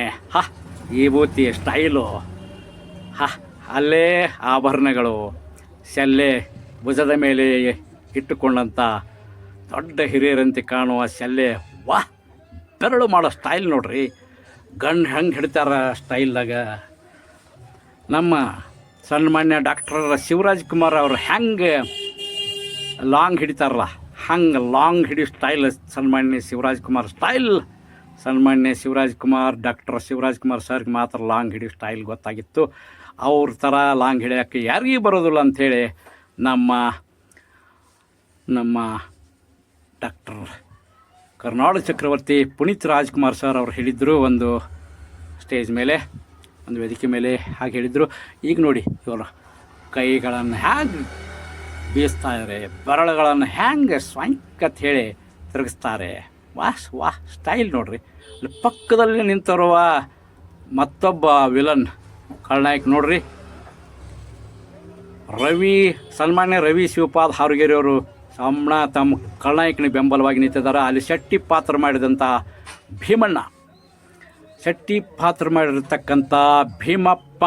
A: ವಿಭೂತಿ ಸ್ಟೈಲು, ಅಲ್ಲೇ ಆಭರಣಗಳು, ಸೆಲ್ಲೆ ಭುಜದ ಮೇಲೆ ಇಟ್ಟುಕೊಂಡಂಥ ದೊಡ್ಡ ಹಿರಿಯರಂತೆ ಕಾಣುವ ಸೆಲ್ಲೆ, ಬೆರಳು ಮಾಡೋ ಸ್ಟೈಲ್ ನೋಡ್ರಿ, ಗಂಡು ಹೆಂಗೆ ಹಿಡಿತಾರ ಸ್ಟೈಲ್ದಾಗ. ನಮ್ಮ ಸನ್ಮಾನ್ಯ ಡಾಕ್ಟರ್ ಶಿವರಾಜ್ ಕುಮಾರ್ ಅವರು ಹೆಂಗೆ ಲಾಂಗ್ ಹಿಡಿತಾರಲ್ಲ ಹಂಗೆ ಲಾಂಗ್ ಹಿಡಿಯೋ ಸ್ಟೈಲ್ ಸನ್ಮಾನ್ಯ ಶಿವರಾಜ್ ಕುಮಾರ್ ಸ್ಟೈಲ್. ಸನ್ಮಾನ್ಯ ಶಿವರಾಜ್ ಕುಮಾರ್, ಡಾಕ್ಟರ್ ಶಿವರಾಜ್ ಕುಮಾರ್ ಸರ್ಗೆ ಮಾತ್ರ ಲಾಂಗ್ ಹಿಡಿಯೋ ಸ್ಟೈಲ್ ಗೊತ್ತಾಗಿತ್ತು. ಅವ್ರ ಥರ ಲಾಂಗ್ ಹಿಡಿಯೋಕ್ಕೆ ಯಾರಿಗೂ ಬರೋದಿಲ್ಲ ಅಂಥೇಳಿ ನಮ್ಮ ಡಾಕ್ಟರ್ ಕರ್ನಾಡು ಚಕ್ರವರ್ತಿ ಪುನೀತ್ ರಾಜ್ಕುಮಾರ್ ಸರ್ ಅವರು ಹೇಳಿದರು ಒಂದು ಸ್ಟೇಜ್ ಮೇಲೆ, ಒಂದು ವೇದಿಕೆ ಮೇಲೆ ಹಾಗೆ ಹೇಳಿದರು. ಈಗ ನೋಡಿ ಇವರು ಕೈಗಳನ್ನು ಹ್ಯಾಂಗೆ ಬೀಸ್ತಾರೆ, ಬೆರಳುಗಳನ್ನು ಹ್ಯಾಂಗೆ ಸ್ವಂಕತ್ ಹೇಳಿ ತಿರುಗಿಸ್ತಾರೆ. ವಾಹ್ ಸ್ಟೈಲ್ ನೋಡ್ರಿ. ಅಲ್ಲಿ ಪಕ್ಕದಲ್ಲಿ ನಿಂತಿರುವ ಮತ್ತೊಬ್ಬ ವಿಲನ್ ಖಳನಾಯಕ್ ನೋಡ್ರಿ, ಸನ್ಮಾನ್ಯ ರವಿ ಶಿವಪಾದ್ ಹಾರುಗೇರಿ ಅವರು ತಮ್ಮ ಖಳನಾಯಕನಿಗೆ ಬೆಂಬಲವಾಗಿ ನಿಂತಿದ್ದಾರೆ. ಅಲ್ಲಿ ಶೆಟ್ಟಿ ಪಾತ್ರ ಮಾಡಿದಂಥ ಭೀಮಣ್ಣ, ಶೆಟ್ಟಿ ಪಾತ್ರ ಮಾಡಿರ್ತಕ್ಕಂಥ ಭೀಮಪ್ಪ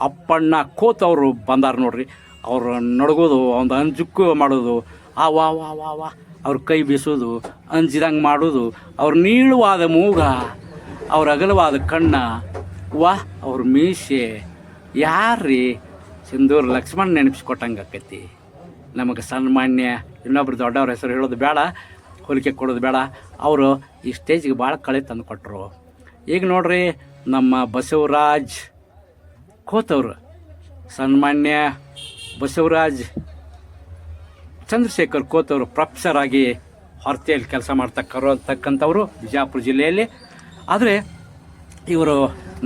A: ಅಪ್ಪಣ್ಣ ಖೋತ್ ಅವರು ಬಂದಾರ ನೋಡ್ರಿ. ಅವರು ನಡ್ಗೋದು, ಒಂದು ಅಂಜುಕ್ಕು ಮಾಡೋದು, ವಾ ಅವ್ರ ಕೈ ಬೀಸೋದು, ಅಂಜಿದಂಗೆ ಮಾಡೋದು, ಅವ್ರ ನೀಳವಾದ ಮೂಗ, ಅವ್ರ ಅಗಲವಾದ ಕಣ್ಣ, ಅವ್ರ ಮೀಸೆ, ಯಾರ್ರೀ ಸಿಂಧೂರ್ ಲಕ್ಷ್ಮಣ್ ನೆನಪಿಸ್ಕೊಟ್ಟಂಗೆ ಆಕೈತಿ ನಮಗೆ. ಸನ್ಮಾನ್ಯ ಇನ್ನೊಬ್ರು ದೊಡ್ಡವ್ರ ಹೆಸರು ಹೇಳೋದು ಬೇಡ, ಹೋಲಿಕೆ ಕೊಡೋದು ಬೇಡ. ಅವರು ಈ ಸ್ಟೇಜಿಗೆ ಭಾಳ ಕಳೆ ತಂದು ಕೊಟ್ಟರು. ಈಗ ನೋಡ್ರಿ ನಮ್ಮ ಬಸವರಾಜ್ ಖೋತ್ ಅವರು, ಸನ್ಮಾನ್ಯ ಬಸವರಾಜ್ ಚಂದ್ರಶೇಖರ್ ಖೋತ್ ಅವರು ಪ್ರೊಫೆಸರ್ ಆಗಿ ಹೊರತಿಯಲ್ಲಿ ಕೆಲಸ ಮಾಡ್ತಕ್ಕಂಥವ್ರು ಬಿಜಾಪುರ ಜಿಲ್ಲೆಯಲ್ಲಿ. ಆದರೆ ಇವರು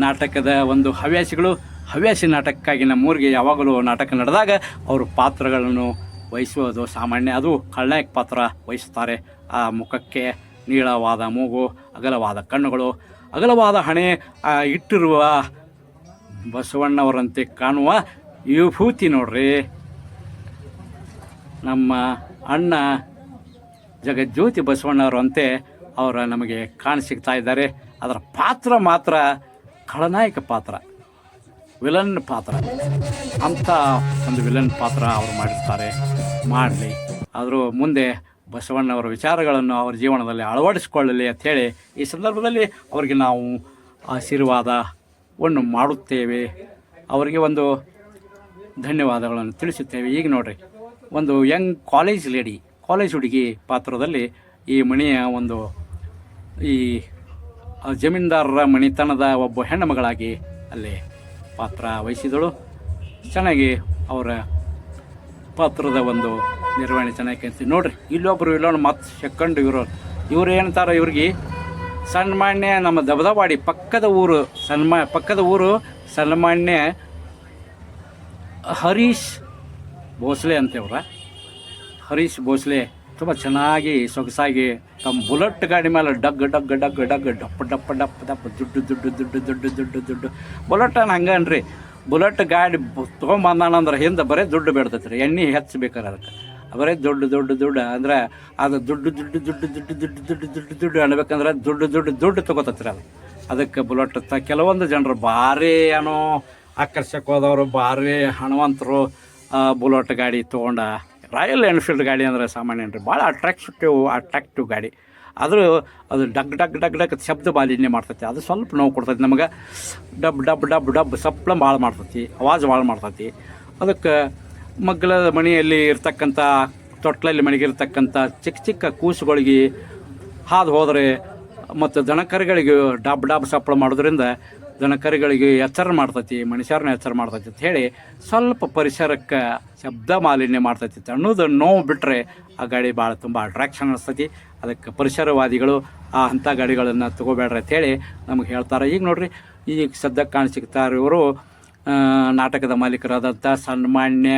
A: ನಾಟಕದ ಒಂದು ಹವ್ಯಾಸಿ ನಾಟಕಕ್ಕಾಗಿ ನಮ್ಮೂರಿಗೆ ಯಾವಾಗಲೂ ನಾಟಕ ನಡೆದಾಗ ಅವರು ಪಾತ್ರಗಳನ್ನು ವಹಿಸುವುದು ಸಾಮಾನ್ಯ. ಅದು ಖಳನಾಯಕ ಪಾತ್ರ ವಹಿಸ್ತಾರೆ. ಆ ಮುಖಕ್ಕೆ ನೀಳವಾದ ಮೂಗು, ಅಗಲವಾದ ಕಣ್ಣುಗಳು, ಅಗಲವಾದ ಹಣೆ, ಇಟ್ಟಿರುವ ಬಸವಣ್ಣವರಂತೆ ಕಾಣುವ ವಿಭೂತಿ ನೋಡ್ರಿ. ನಮ್ಮ ಅಣ್ಣ ಜಗಜ್ಯೋತಿ ಬಸವಣ್ಣವರಂತೆ ಅವರ ನಮಗೆ ಕಾಣಸಿಗ್ತಾ ಇದ್ದಾರೆ. ಅದರ ಪಾತ್ರ ಮಾತ್ರ ಖಳನಾಯಕ ಪಾತ್ರ, ವಿಲನ್ ಪಾತ್ರ. ಅಂಥ ಒಂದು ವಿಲನ್ ಪಾತ್ರ ಅವರು ಮಾಡಿರ್ತಾರೆ. ಮಾಡಲಿ, ಆದರೂ ಮುಂದೆ ಬಸವಣ್ಣವರ ವಿಚಾರಗಳನ್ನು ಅವರ ಜೀವನದಲ್ಲಿ ಅಳವಡಿಸಿಕೊಳ್ಳಲಿ ಅಂಥೇಳಿ ಈ ಸಂದರ್ಭದಲ್ಲಿ ಅವರಿಗೆ ನಾವು ಆಶೀರ್ವಾದವನ್ನು ಮಾಡುತ್ತೇವೆ. ಅವರಿಗೆ ಒಂದು ಧನ್ಯವಾದಗಳನ್ನು ತಿಳಿಸುತ್ತೇವೆ. ಈಗ ನೋಡಿರಿ, ಒಂದು ಯಂಗ್ ಕಾಲೇಜ್ ಹುಡುಗಿ ಪಾತ್ರದಲ್ಲಿ ಈ ಮನೆಯ ಒಂದು ಈ ಜಮೀನ್ದಾರರ ಮಣಿತನದ ಒಬ್ಬ ಹೆಣ್ಣು ಮಗಳಾಗಿ ಅಲ್ಲಿ ಪಾತ್ರ ವಹಿಸಿದಳು. ಚೆನ್ನಾಗಿ ಅವರ ಪಾತ್ರದ ಒಂದು ನಿರ್ವಹಣೆ ಚೆನ್ನಾಗಿ ಕಾಣ್ತೀವಿ ನೋಡ್ರಿ. ಇಲ್ಲೊಂದು ಮತ್ತು ಸೆಕೆಂಡ್ ಇವರು ಏನಂತಾರೆ, ಇವ್ರಿಗೆ ಸನ್ಮಾನ್ಯ ನಮ್ಮ ದಬದವಾಡಿ ಪಕ್ಕದ ಊರು ಸನ್ಮಾನ್ಯ ಹರೀಶ್ ಭೋಸ್ಲೆ ಅಂತೇವ್ರ. ಹರೀಶ್ ಭೋಸ್ಲೆ ತುಂಬ ಚೆನ್ನಾಗಿ ಸೊಗಸಾಗಿ ತಮ್ಮ ಬುಲೆಟ್ ಗಾಡಿ ಮೇಲೆ ಡಗ್ ಡಪ್ಪ ದುಡ್ಡು ಬುಲೆಟನ್ನು ಹಂಗನ್ರಿ. ಬುಲೆಟ್ ಗಾಡಿ ತೊಗೊಂಬಂದಾನಂದ್ರೆ ಹಿಂದೆ ಬರೀ ದುಡ್ಡು ಬೇಡ್ತೈತೆ ರೀ, ಎಣ್ಣೆ ಹೆಚ್ಚಬೇಕಾರೆ ಅದಕ್ಕೆ ಬರೀ ದುಡ್ಡು ಅಂದ್ರೆ ಅದು ದುಡ್ಡು ಅನ್ಬೇಕಂದ್ರೆ ದುಡ್ಡು ತೊಗೋತೈತೆ ರೀ. ಅದಕ್ಕೆ ಬುಲೆಟ್ ಕೆಲವೊಂದು ಜನರು ಭಾರಿ ಏನೋ ಆಕರ್ಷಕವಾದವರು, ಭಾರಿ ಹಣವಂತರು ಬುಲೆಟ್ ಗಾಡಿ ತೊಗೊಂಡ. ರಾಯಲ್ ಎನ್ಫೀಲ್ಡ್ ಗಾಡಿ ಅಂದರೆ ಸಾಮಾನ್ಯ ರೀ, ಭಾಳ ಅಟ್ರಾಕ್ಟಿವ್ ಗಾಡಿ. ಆದರೂ ಅದು ಡಗ್ ಶಬ್ದ ಮಾಲಿನ್ಯ ಮಾಡ್ತೈತಿ. ಅದು ಸ್ವಲ್ಪ ನೋವು ಕೊಡ್ತೈತಿ ನಮಗೆ. ಡಬ್ ಸಪ್ಳ ಭಾಳ ಮಾಡ್ತೈತಿ, ಆವಾಜ್ ಭಾಳ ಮಾಡ್ತೈತಿ. ಅದಕ್ಕೆ ಮಗ್ಗಲ ಮನೆಯಲ್ಲಿ ಇರ್ತಕ್ಕಂಥ ತೊಟ್ಲಲ್ಲಿ ಮನೆಗಿರ್ತಕ್ಕಂಥ ಚಿಕ್ಕ ಕೂಸುಗಳಿಗೆ ಹಾದು ಹೋದರೆ ಮತ್ತು ದನಕರುಗಳಿಗೆ ಡಬ್ ಸಪ್ಪಳ ಮಾಡೋದ್ರಿಂದ ದನಕರುಗಳಿಗೆ ಎಚ್ಚರ ಮಾಡ್ತೈತಿ, ಮನುಷ್ಯರನ್ನ ಎಚ್ಚರ ಮಾಡ್ತೈತಿ ಅಂತ ಹೇಳಿ ಸ್ವಲ್ಪ ಪರಿಸರಕ್ಕೆ ಶಬ್ದ ಮಾಲಿನ್ಯ ಮಾಡ್ತೈತಿ ಅನ್ನೋದು ನೋವು ಬಿಟ್ಟರೆ ಆ ಗಾಡಿ ಭಾಳ ತುಂಬ ಅಟ್ರಾಕ್ಷನ್ ಅನಿಸ್ತೈತಿ. ಅದಕ್ಕೆ ಪರಿಸರವಾದಿಗಳು ಅಂಥ ಗಾಡಿಗಳನ್ನು ತೊಗೋಬೇಡ್ರಿ ಅಂಥೇಳಿ ನಮಗೆ ಹೇಳ್ತಾರೆ. ಈಗ ನೋಡಿರಿ, ಈಗ ಸದ್ಯಕ್ಕೆ ಕಾಣಿಸಿಕ್ತಾರೆ ಇವರು ನಾಟಕದ ಮಾಲೀಕರಾದಂಥ ಸನ್ಮಾನ್ಯ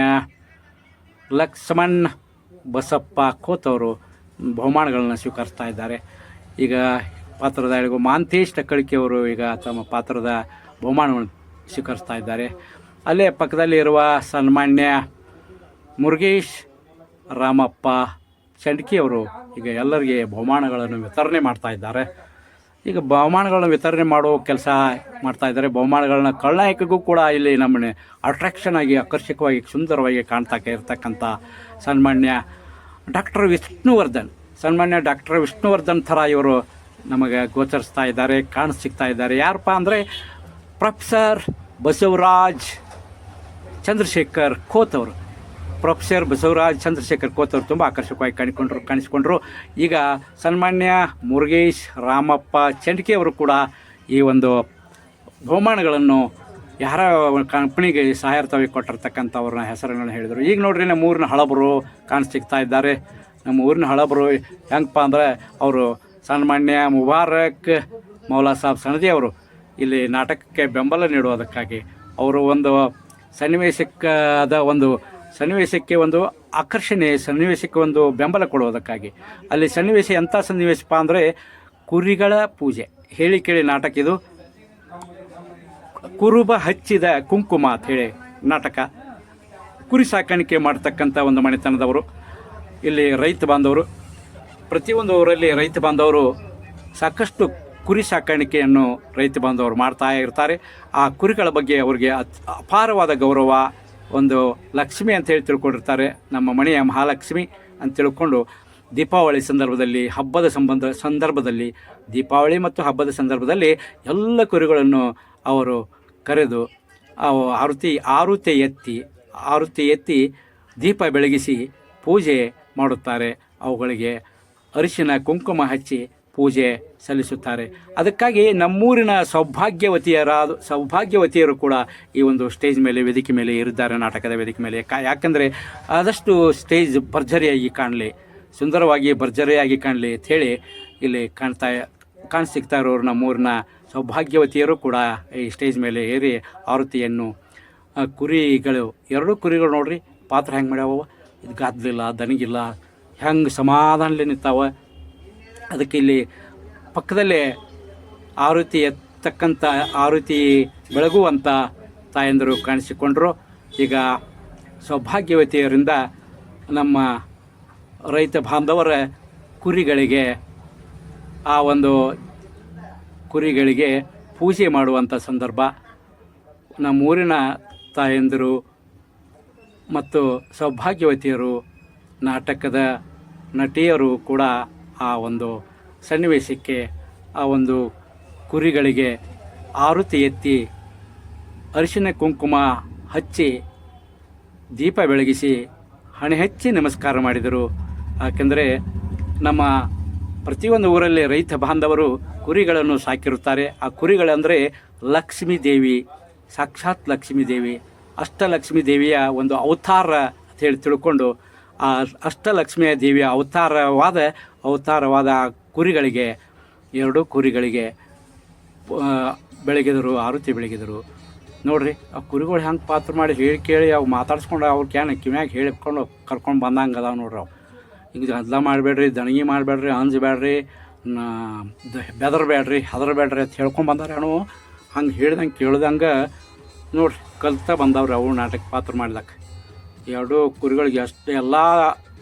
A: ಲಕ್ಷ್ಮಣ್ ಬಸಪ್ಪ ಖೋತ್ ಅವರು ಬಹುಮಾನಗಳನ್ನು ಸ್ವೀಕರಿಸ್ತಾ ಇದ್ದಾರೆ. ಈಗ ಪಾತ್ರದ ಮಾಂತೇಶ್ ಟಕ್ಕಳಿಕೆ ಅವರು ಈಗ ತಮ್ಮ ಪಾತ್ರದ ಬಹುಮಾನವನ್ನು ಸ್ವೀಕರಿಸ್ತಾ ಇದ್ದಾರೆ. ಅಲ್ಲೇ ಪಕ್ಕದಲ್ಲಿ ಇರುವ ಸನ್ಮಾನ್ಯ ಮುರುಗೇಶ್ ರಾಮಪ್ಪ ಚಂಡ್ಕಿ ಅವರು ಈಗ ಎಲ್ಲರಿಗೆ ಬಹುಮಾನಗಳನ್ನು ವಿತರಣೆ ಮಾಡ್ತಾ ಇದ್ದಾರೆ. ಈಗ ಬಹುಮಾನಗಳನ್ನು ವಿತರಣೆ ಮಾಡೋ ಕೆಲಸ ಮಾಡ್ತಾ ಇದ್ದಾರೆ. ಬಹುಮಾನಗಳನ್ನ ಖಳನಾಯಕಗೂ ಕೂಡ ಇಲ್ಲಿ ನಮ್ಮನೆ ಅಟ್ರಾಕ್ಷನ್ ಆಗಿ ಆಕರ್ಷಕವಾಗಿ ಸುಂದರವಾಗಿ ಕಾಣ್ತಾ ಇರ್ತಕ್ಕಂಥ ಸನ್ಮಾನ್ಯ ಡಾಕ್ಟರ್ ವಿಷ್ಣುವರ್ಧನ್ ಥರ ಇವರು ನಮಗೆ ಗೋಚರಿಸ್ತಾ ಇದ್ದಾರೆ, ಕಾಣಿಸ್ತಾ ಇದ್ದಾರೆ. ಯಾರಪ್ಪ ಅಂದರೆ ಪ್ರೊಫೆಸರ್ ಬಸವರಾಜ್ ಚಂದ್ರಶೇಖರ್ ಖೋತ್ ಅವರು. ಪ್ರೊಫೆಸರ್ ಬಸವರಾಜ್ ಚಂದ್ರಶೇಖರ್ ಖೋತ್ ಅವರು ತುಂಬ ಆಕರ್ಷಕವಾಗಿ ಕಾಣಿಸ್ಕೊಂಡ್ರು. ಈಗ ಸನ್ಮಾನ್ಯ ಮುರುಗೇಶ್ ರಾಮಪ್ಪ ಚಂಡ್ಕಿ ಅವರು ಕೂಡ ಈ ಒಂದು ಬಹುಮಾನಗಳನ್ನು ಯಾರ ಕಂಪ್ನಿಗೆ ಸಹಾಯಾರ್ಥವಾಗಿ ಕೊಟ್ಟಿರ್ತಕ್ಕಂಥವ್ರನ್ನ ಹೆಸರುಗಳನ್ನ ಹೇಳಿದರು. ಈಗ ನೋಡ್ರಿ, ನಮ್ಮ ಊರಿನ ಹಳಬರು ಕಾಣಿಸ್ತಾ ಇದ್ದಾರೆ. ನಮ್ಮ ಊರಿನ ಹಳಬರು ಹೆಂಗಪ್ಪ ಅಂದರೆ ಅವರು ಸನ್ಮಾನ್ಯ ಮುಬಾರಕ್ ಮೌಲಾ ಸಾಬ್ ಸನದಿ ಅವರು ಇಲ್ಲಿ ನಾಟಕಕ್ಕೆ ಬೆಂಬಲ ನೀಡುವುದಕ್ಕಾಗಿ ಅವರು ಒಂದು ಸನ್ನಿವೇಶಕ್ಕೆ ಒಂದು ಆಕರ್ಷಣೆ, ಸನ್ನಿವೇಶಕ್ಕೆ ಒಂದು ಬೆಂಬಲ ಕೊಡುವುದಕ್ಕಾಗಿ ಅಲ್ಲಿ ಸನ್ನಿವೇಶ ಎಂಥ ಸನ್ನಿವೇಶಪ್ಪ ಅಂದರೆ ಕುರಿಗಳ ಪೂಜೆ. ಹೇಳಿ ಕೇಳಿ ನಾಟಕ ಇದು. ಕುರುಬ ಹಚ್ಚಿದ ಕುಂಕುಮ ಅಂತ ಹೇಳಿ ನಾಟಕ. ಕುರಿ ಸಾಕಾಣಿಕೆ ಮಾಡ್ತಕ್ಕಂಥ ಒಂದು ಮನೆತನದವರು ಇಲ್ಲಿ ರೈತ ಬಾಂಧವರು. ಪ್ರತಿಯೊಂದು ಊರಲ್ಲಿ ರೈತ ಬಾಂಧವರು ಸಾಕಷ್ಟು ಕುರಿ ಸಾಕಾಣಿಕೆಯನ್ನು ರೈತ ಬಾಂಧವರು ಮಾಡ್ತಾ ಇರ್ತಾರೆ. ಆ ಕುರಿಗಳ ಬಗ್ಗೆ ಅವರಿಗೆ ಅಪಾರವಾದ ಗೌರವ, ಒಂದು ಲಕ್ಷ್ಮಿ ಅಂತೇಳಿ ತಿಳ್ಕೊಂಡಿರ್ತಾರೆ. ನಮ್ಮ ಮನೆಯ ಮಹಾಲಕ್ಷ್ಮಿ ಅಂತ ತಿಳ್ಕೊಂಡು ದೀಪಾವಳಿ ಸಂದರ್ಭದಲ್ಲಿ, ದೀಪಾವಳಿ ಮತ್ತು ಹಬ್ಬದ ಸಂದರ್ಭದಲ್ಲಿ ಎಲ್ಲ ಕುರಿಗಳನ್ನು ಅವರು ಕರೆದು ಆರುತಿ ಎತ್ತಿ ದೀಪ ಬೆಳಗಿಸಿ ಪೂಜೆ ಮಾಡುತ್ತಾರೆ. ಅವುಗಳಿಗೆ ಅರಿಶಿನ ಕುಂಕುಮ ಹಚ್ಚಿ ಪೂಜೆ ಸಲ್ಲಿಸುತ್ತಾರೆ. ಅದಕ್ಕಾಗಿ ನಮ್ಮೂರಿನ ಸೌಭಾಗ್ಯವತಿಯರು ಕೂಡ ಈ ಒಂದು ಸ್ಟೇಜ್ ಮೇಲೆ, ವೇದಿಕೆ ಮೇಲೆ ಇರಿದ್ದಾರೆ, ನಾಟಕದ ವೇದಿಕೆ ಮೇಲೆ. ಯಾಕಂದರೆ ಆದಷ್ಟು ಸ್ಟೇಜ್ ಭರ್ಜರಿಯಾಗಿ ಕಾಣಲಿ, ಸುಂದರವಾಗಿ ಭರ್ಜರಿಯಾಗಿ ಕಾಣಲಿ ಅಂಥೇಳಿ ಇಲ್ಲಿ ಕಾಣಿಸ್ತಾ ಇರೋರು ನಮ್ಮೂರಿನ ಸೌಭಾಗ್ಯವತಿಯರು ಕೂಡ ಈ ಸ್ಟೇಜ್ ಮೇಲೆ ಏರಿ ಆರತಿಯನ್ನು ಕುರಿಗಳು 2 ಕುರಿಗಳು ನೋಡ್ರಿ ಪಾತ್ರ ಹೆಂಗೆ ಮಾಡ್ಯಾವ, ಇದು ಗದ್ದಲಿಲ್ಲ ದನಿಗಿಲ್ಲ, ಹೆಂಗೆ ಸಮಾಧಾನಲೆ ನಿಂತಾವ. ಅದಕ್ಕೆ ಇಲ್ಲಿ ಪಕ್ಕದಲ್ಲೇ ಆರತಿ ಎತ್ತಕ್ಕಂಥ ಆರತಿ ಬೆಳಗುವಂಥ ತಾಯಂದರು ಕಾಣಿಸಿಕೊಂಡರು. ಈಗ ಸೌಭಾಗ್ಯವತಿಯರಿಂದ ನಮ್ಮ ರೈತ ಬಾಂಧವರ ಕುರಿಗಳಿಗೆ ಆ ಒಂದು ಕುರಿಗಳಿಗೆ ಪೂಜೆ ಮಾಡುವಂಥ ಸಂದರ್ಭ. ನಮ್ಮೂರಿನ ತಾಯಂದಿರು ಮತ್ತು ಸೌಭಾಗ್ಯವತಿಯರು, ನಾಟಕದ ನಟಿಯರು ಕೂಡ ಆ ಒಂದು ಸನ್ನಿವೇಶಕ್ಕೆ ಆ ಒಂದು ಕುರಿಗಳಿಗೆ ಆರತಿ ಎತ್ತಿ ಅರಿಶಿನ ಕುಂಕುಮ ಹಚ್ಚಿ ದೀಪ ಬೆಳಗಿಸಿ ಹಣೆ ಹಚ್ಚಿ ನಮಸ್ಕಾರ ಮಾಡಿದರು. ಯಾಕೆಂದರೆ ನಮ್ಮ ಪ್ರತಿಯೊಂದು ಊರಲ್ಲಿ ರೈತ ಬಾಂಧವರು ಕುರಿಗಳನ್ನು ಸಾಕಿರುತ್ತಾರೆ. ಆ ಕುರಿಗಳಂದರೆ ಲಕ್ಷ್ಮೀ ದೇವಿ, ಸಾಕ್ಷಾತ್ ಲಕ್ಷ್ಮೀ ದೇವಿ, ಅಷ್ಟಲಕ್ಷ್ಮೀ ದೇವಿಯ ಒಂದು ಅವತಾರ ಅಂತ ಹೇಳಿ ತಿಳ್ಕೊಂಡು ಆ ಅಷ್ಟಲಕ್ಷ್ಮಿಯ ದೇವಿಯ ಅವತಾರವಾದ ಕುರಿಗಳಿಗೆ 2 ಕುರಿಗಳಿಗೆ ಬೆಳಗಿದರು, ಆರತಿ ಬೆಳಗಿದರು. ನೋಡ್ರಿ ಆ ಕುರಿಗಳು ಹೆಂಗೆ ಪಾತ್ರ ಮಾಡಿ ಹೇಳಿ ಕೇಳಿ ಅವು ಮಾತಾಡ್ಸ್ಕೊಂಡು ಅವ್ರು ಕಿವ್ಯಾಗ ಹೇಳಿಕೊಂಡು ಕರ್ಕೊಂಡು ಬಂದಂಗೆ ಅದಾವೆ ನೋಡ್ರಿ. ಅವು ಈಗ ಗದ್ದಲ ಮಾಡಬೇಡ್ರಿ, ದಣಗಿ ಮಾಡಬೇಡ್ರಿ, ಅಂಜಬೇಡ್ರಿ, ಬೆದರಬೇಡ್ರಿ, ಹೆದರಬೇಡ್ರಿ ಅಂತ ಹೇಳ್ಕೊಂಡು ಬಂದಾರೆ ಅಣ್ಣು. ಹಂಗೆ ಹೇಳ್ದಂಗೆ ಕೇಳ್ದಂಗೆ ನೋಡ್ರಿ ಕಲ್ತಾ ಬಂದವ್ರಿ ಅವು ನಾಟಕ ಪಾತ್ರ ಮಾಡ್ಲಕ್ಕ. 2 ಕುರಿಗಳಿಗೆ ಅಷ್ಟು ಎಲ್ಲ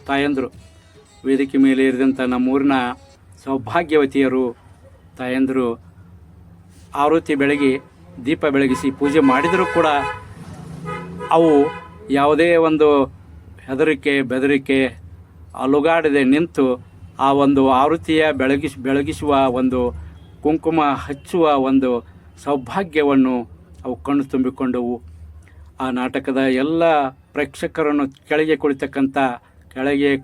A: ತಾಯಂದರು ವೇದಿಕೆ ಮೇಲೆ ಇರಿದಂಥ ನಮ್ಮೂರಿನ ಸೌಭಾಗ್ಯವತಿಯರು ತಾಯಂದರು ಆರತಿ ಬೆಳಗಿ ದೀಪ ಬೆಳಗಿಸಿ ಪೂಜೆ ಮಾಡಿದರೂ ಕೂಡ ಅವು ಯಾವುದೇ ಒಂದು ಹೆದರಿಕೆ ಬೆದರಿಕೆ ಅಲುಗಾಡದೆ ನಿಂತು ಆ ಒಂದು ಆವೃತ್ತಿಯ ಬೆಳಗಿಸುವ ಒಂದು ಕುಂಕುಮ ಹಚ್ಚುವ ಒಂದು ಸೌಭಾಗ್ಯವನ್ನು ಅವು ಕಣ್ಣು ತುಂಬಿಕೊಂಡವು. ಆ ನಾಟಕದ ಎಲ್ಲ ಪ್ರೇಕ್ಷಕರನ್ನು ಕೆಳಗೆ